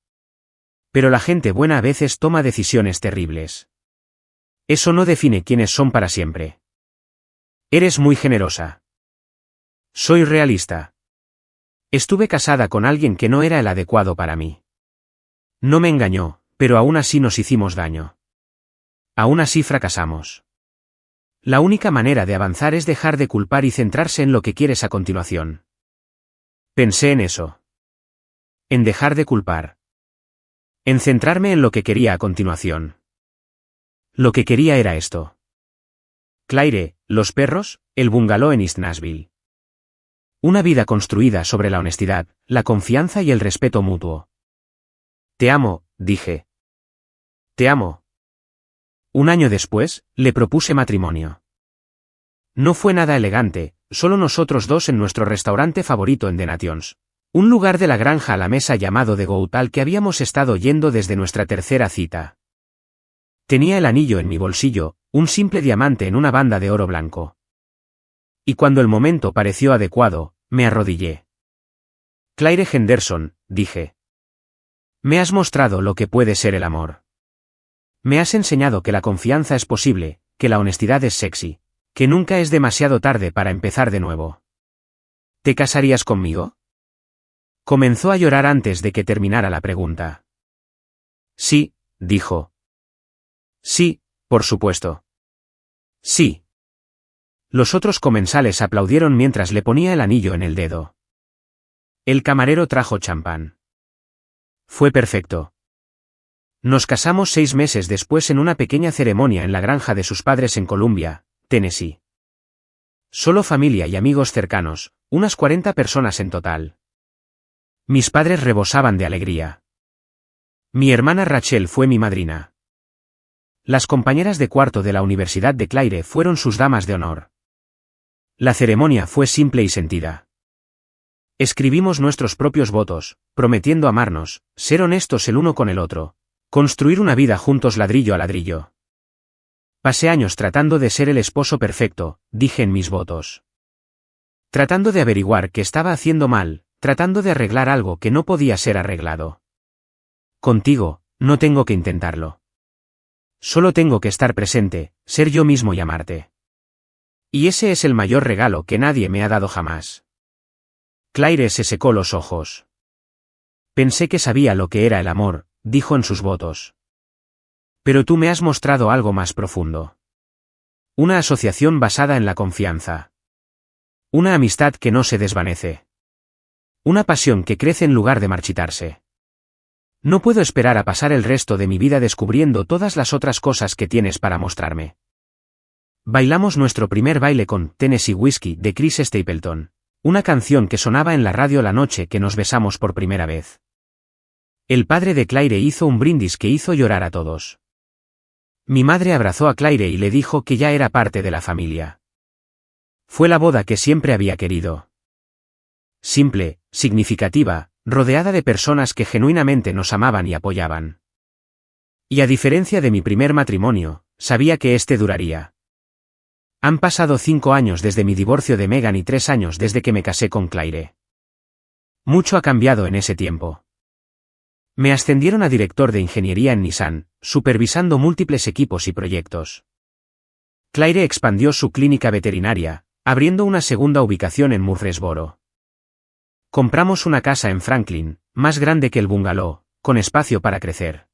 Pero la gente buena a veces toma decisiones terribles. Eso no define quiénes son para siempre. Eres muy generosa. Soy realista. Estuve casada con alguien que no era el adecuado para mí. No me engañó, pero aún así nos hicimos daño. Aún así fracasamos. La única manera de avanzar es dejar de culpar y centrarse en lo que quieres a continuación. Pensé en eso. En dejar de culpar. En centrarme en lo que quería a continuación. Lo que quería era esto. Claire, los perros, el bungalow en East Nashville. Una vida construida sobre la honestidad, la confianza y el respeto mutuo. Te amo, dije. Te amo. Un año después, le propuse matrimonio. No fue nada elegante, solo nosotros dos en nuestro restaurante favorito en The Nations. Un lugar de la granja a la mesa llamado The Goat al que habíamos estado yendo desde nuestra tercera cita. Tenía el anillo en mi bolsillo, un simple diamante en una banda de oro blanco. Y cuando el momento pareció adecuado, me arrodillé. Claire Henderson, dije. Me has mostrado lo que puede ser el amor. Me has enseñado que la confianza es posible, que la honestidad es sexy, que nunca es demasiado tarde para empezar de nuevo. ¿Te casarías conmigo? Comenzó a llorar antes de que terminara la pregunta. Sí, dijo. Sí, por supuesto. Sí. Los otros comensales aplaudieron mientras le ponía el anillo en el dedo. El camarero trajo champán. Fue perfecto. Nos casamos 6 meses después en una pequeña ceremonia en la granja de sus padres en Columbia, Tennessee. Solo familia y amigos cercanos, unas 40 personas en total. Mis padres rebosaban de alegría. Mi hermana Rachel fue mi madrina. Las compañeras de cuarto de la Universidad de Claire fueron sus damas de honor. La ceremonia fue simple y sentida. Escribimos nuestros propios votos, prometiendo amarnos, ser honestos el uno con el otro, construir una vida juntos ladrillo a ladrillo. Pasé años tratando de ser el esposo perfecto, dije en mis votos. Tratando de averiguar qué estaba haciendo mal, tratando de arreglar algo que no podía ser arreglado. Contigo, no tengo que intentarlo. Solo tengo que estar presente, ser yo mismo y amarte. Y ese es el mayor regalo que nadie me ha dado jamás. Claire se secó los ojos. Pensé que sabía lo que era el amor, dijo en sus votos. Pero tú me has mostrado algo más profundo. Una asociación basada en la confianza. Una amistad que no se desvanece. Una pasión que crece en lugar de marchitarse. No puedo esperar a pasar el resto de mi vida descubriendo todas las otras cosas que tienes para mostrarme. Bailamos nuestro primer baile con Tennessee Whiskey de Chris Stapleton, una canción que sonaba en la radio la noche que nos besamos por primera vez. El padre de Claire hizo un brindis que hizo llorar a todos. Mi madre abrazó a Claire y le dijo que ya era parte de la familia. Fue la boda que siempre había querido. Simple, significativa, rodeada de personas que genuinamente nos amaban y apoyaban. Y a diferencia de mi primer matrimonio, sabía que este duraría. Han pasado 5 años desde mi divorcio de Megan y 3 años desde que me casé con Claire. Mucho ha cambiado en ese tiempo. Me ascendieron a director de ingeniería en Nissan, supervisando múltiples equipos y proyectos. Claire expandió su clínica veterinaria, abriendo una segunda ubicación en Murfreesboro. Compramos una casa en Franklin, más grande que el bungalow, con espacio para crecer.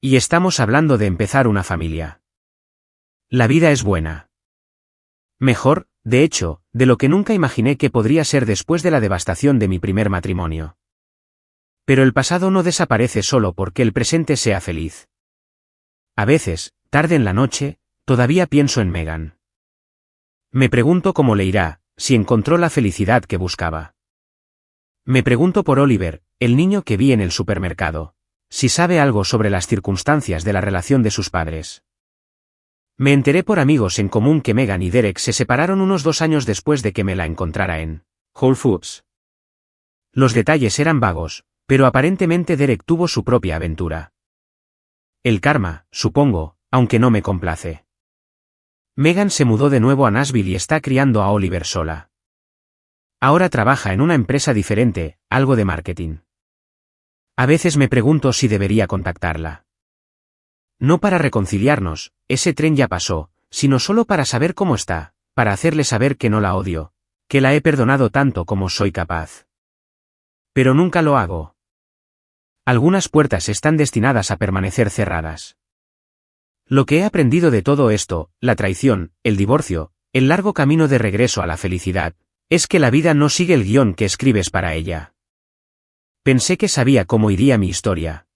Y estamos hablando de empezar una familia. La vida es buena. Mejor, de hecho, de lo que nunca imaginé que podría ser después de la devastación de mi primer matrimonio. Pero el pasado no desaparece solo porque el presente sea feliz. A veces, tarde en la noche, todavía pienso en Megan. Me pregunto cómo le irá, si encontró la felicidad que buscaba. Me pregunto por Oliver, el niño que vi en el supermercado, si sabe algo sobre las circunstancias de la relación de sus padres. Me enteré por amigos en común que Megan y Derek se separaron unos 2 años después de que me la encontrara en Whole Foods. Los detalles eran vagos, pero aparentemente Derek tuvo su propia aventura. El karma, supongo, aunque no me complace. Megan se mudó de nuevo a Nashville y está criando a Oliver sola. Ahora trabaja en una empresa diferente, algo de marketing. A veces me pregunto si debería contactarla. No para reconciliarnos, ese tren ya pasó, sino solo para saber cómo está, para hacerle saber que no la odio, que la he perdonado tanto como soy capaz. Pero nunca lo hago. Algunas puertas están destinadas a permanecer cerradas. Lo que he aprendido de todo esto, la traición, el divorcio, el largo camino de regreso a la felicidad, es que la vida no sigue el guión que escribes para ella. Pensé que sabía cómo iría mi historia.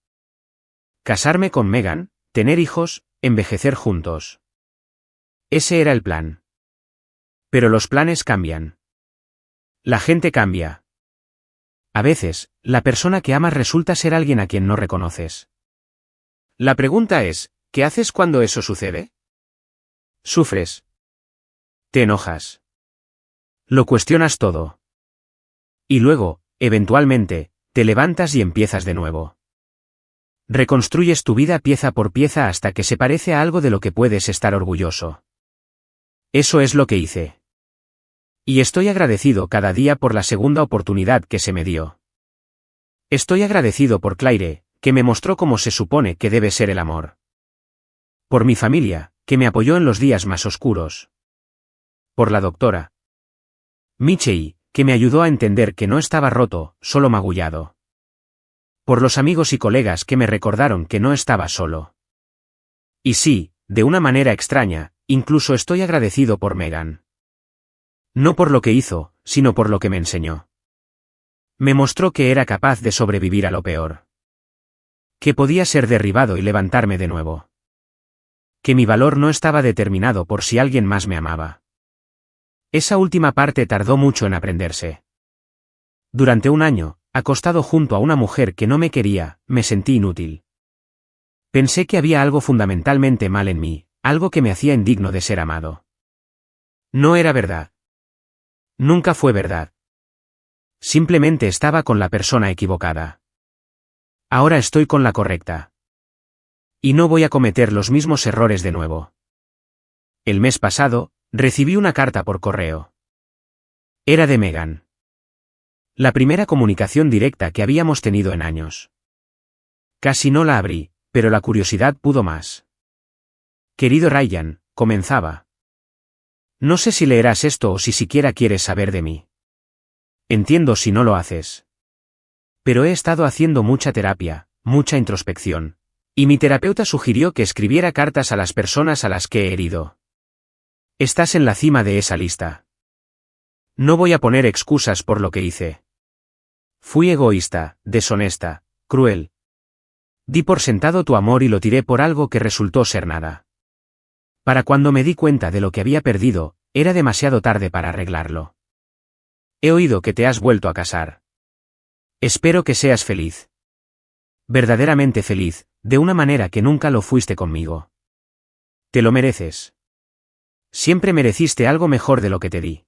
Casarme con Megan, tener hijos, envejecer juntos. Ese era el plan. Pero los planes cambian. La gente cambia. A veces, la persona que amas resulta ser alguien a quien no reconoces. La pregunta es, ¿qué haces cuando eso sucede? Sufres. Te enojas. Lo cuestionas todo. Y luego, eventualmente, te levantas y empiezas de nuevo. Reconstruyes tu vida pieza por pieza hasta que se parece a algo de lo que puedes estar orgulloso. Eso es lo que hice. Y estoy agradecido cada día por la segunda oportunidad que se me dio. Estoy agradecido por Claire, que me mostró cómo se supone que debe ser el amor. Por mi familia, que me apoyó en los días más oscuros. Por la doctora Michei, que me ayudó a entender que no estaba roto, solo magullado. Por los amigos y colegas que me recordaron que no estaba solo. Y sí, de una manera extraña, incluso estoy agradecido por Megan. No por lo que hizo, sino por lo que me enseñó. Me mostró que era capaz de sobrevivir a lo peor. Que podía ser derribado y levantarme de nuevo. Que mi valor no estaba determinado por si alguien más me amaba. Esa última parte tardó mucho en aprenderse. Durante 1 año, acostado junto a una mujer que no me quería, me sentí inútil. Pensé que había algo fundamentalmente mal en mí, algo que me hacía indigno de ser amado. No era verdad. Nunca fue verdad. Simplemente estaba con la persona equivocada. Ahora estoy con la correcta. Y no voy a cometer los mismos errores de nuevo. El mes pasado, recibí una carta por correo. Era de Megan. La primera comunicación directa que habíamos tenido en años. Casi no la abrí, pero la curiosidad pudo más. Querido Ryan, comenzaba. No sé si leerás esto o si siquiera quieres saber de mí. Entiendo si no lo haces. Pero he estado haciendo mucha terapia, mucha introspección. Y mi terapeuta sugirió que escribiera cartas a las personas a las que he herido. Estás en la cima de esa lista. No voy a poner excusas por lo que hice. Fui egoísta, deshonesta, cruel. Di por sentado tu amor y lo tiré por algo que resultó ser nada. Para cuando me di cuenta de lo que había perdido, era demasiado tarde para arreglarlo. He oído que te has vuelto a casar. Espero que seas feliz. Verdaderamente feliz, de una manera que nunca lo fuiste conmigo. Te lo mereces. Siempre mereciste algo mejor de lo que te di.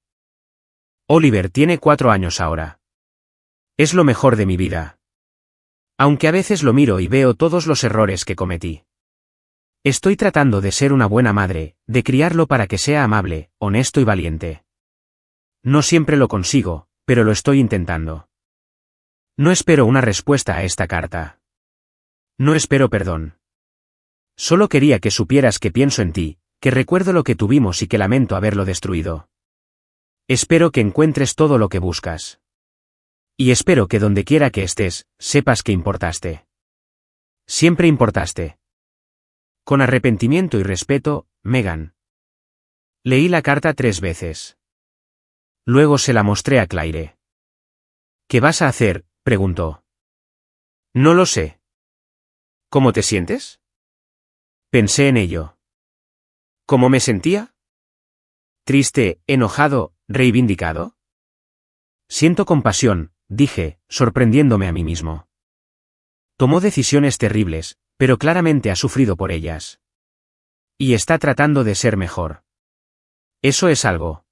Oliver tiene 4 años ahora. Es lo mejor de mi vida. Aunque a veces lo miro y veo todos los errores que cometí. Estoy tratando de ser una buena madre, de criarlo para que sea amable, honesto y valiente. No siempre lo consigo, pero lo estoy intentando. No espero una respuesta a esta carta. No espero perdón. Solo quería que supieras que pienso en ti, que recuerdo lo que tuvimos y que lamento haberlo destruido. Espero que encuentres todo lo que buscas. Y espero que donde quiera que estés, sepas que importaste. Siempre importaste. Con arrepentimiento y respeto, Megan. Leí la carta 3 veces. Luego se la mostré a Claire. ¿Qué vas a hacer?, preguntó. No lo sé. ¿Cómo te sientes? Pensé en ello. ¿Cómo me sentía? Triste, enojado, reivindicado. Siento compasión, dije, sorprendiéndome a mí mismo. Tomó decisiones terribles, pero claramente ha sufrido por ellas. Y está tratando de ser mejor. Eso es algo.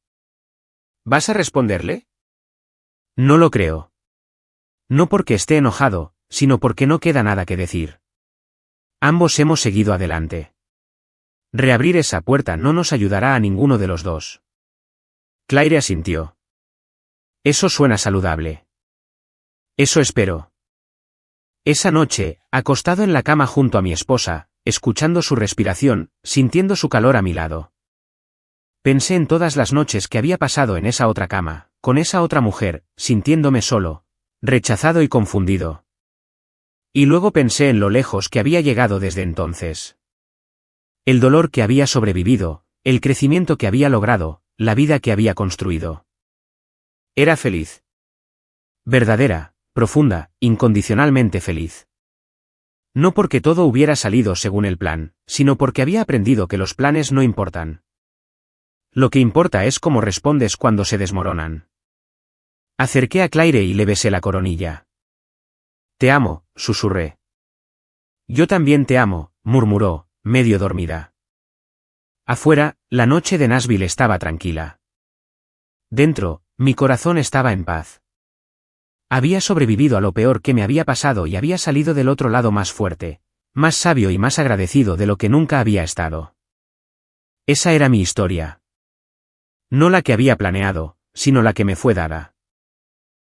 ¿Vas a responderle? No lo creo. No porque esté enojado, sino porque no queda nada que decir. Ambos hemos seguido adelante. Reabrir esa puerta no nos ayudará a ninguno de los dos. Claire asintió. Eso suena saludable. Eso espero. Esa noche, acostado en la cama junto a mi esposa, escuchando su respiración, sintiendo su calor a mi lado. Pensé en todas las noches que había pasado en esa otra cama, con esa otra mujer, sintiéndome solo, rechazado y confundido. Y luego pensé en lo lejos que había llegado desde entonces. El dolor que había sobrevivido, el crecimiento que había logrado, la vida que había construido. Era feliz. Verdadera, profunda, incondicionalmente feliz. No porque todo hubiera salido según el plan, sino porque había aprendido que los planes no importan. Lo que importa es cómo respondes cuando se desmoronan. Acerqué a Claire y le besé la coronilla. Te amo, susurré. Yo también te amo, murmuró, medio dormida. Afuera, la noche de Nashville estaba tranquila. Dentro, mi corazón estaba en paz. Había sobrevivido a lo peor que me había pasado y había salido del otro lado más fuerte, más sabio y más agradecido de lo que nunca había estado. Esa era mi historia. No la que había planeado, sino la que me fue dada.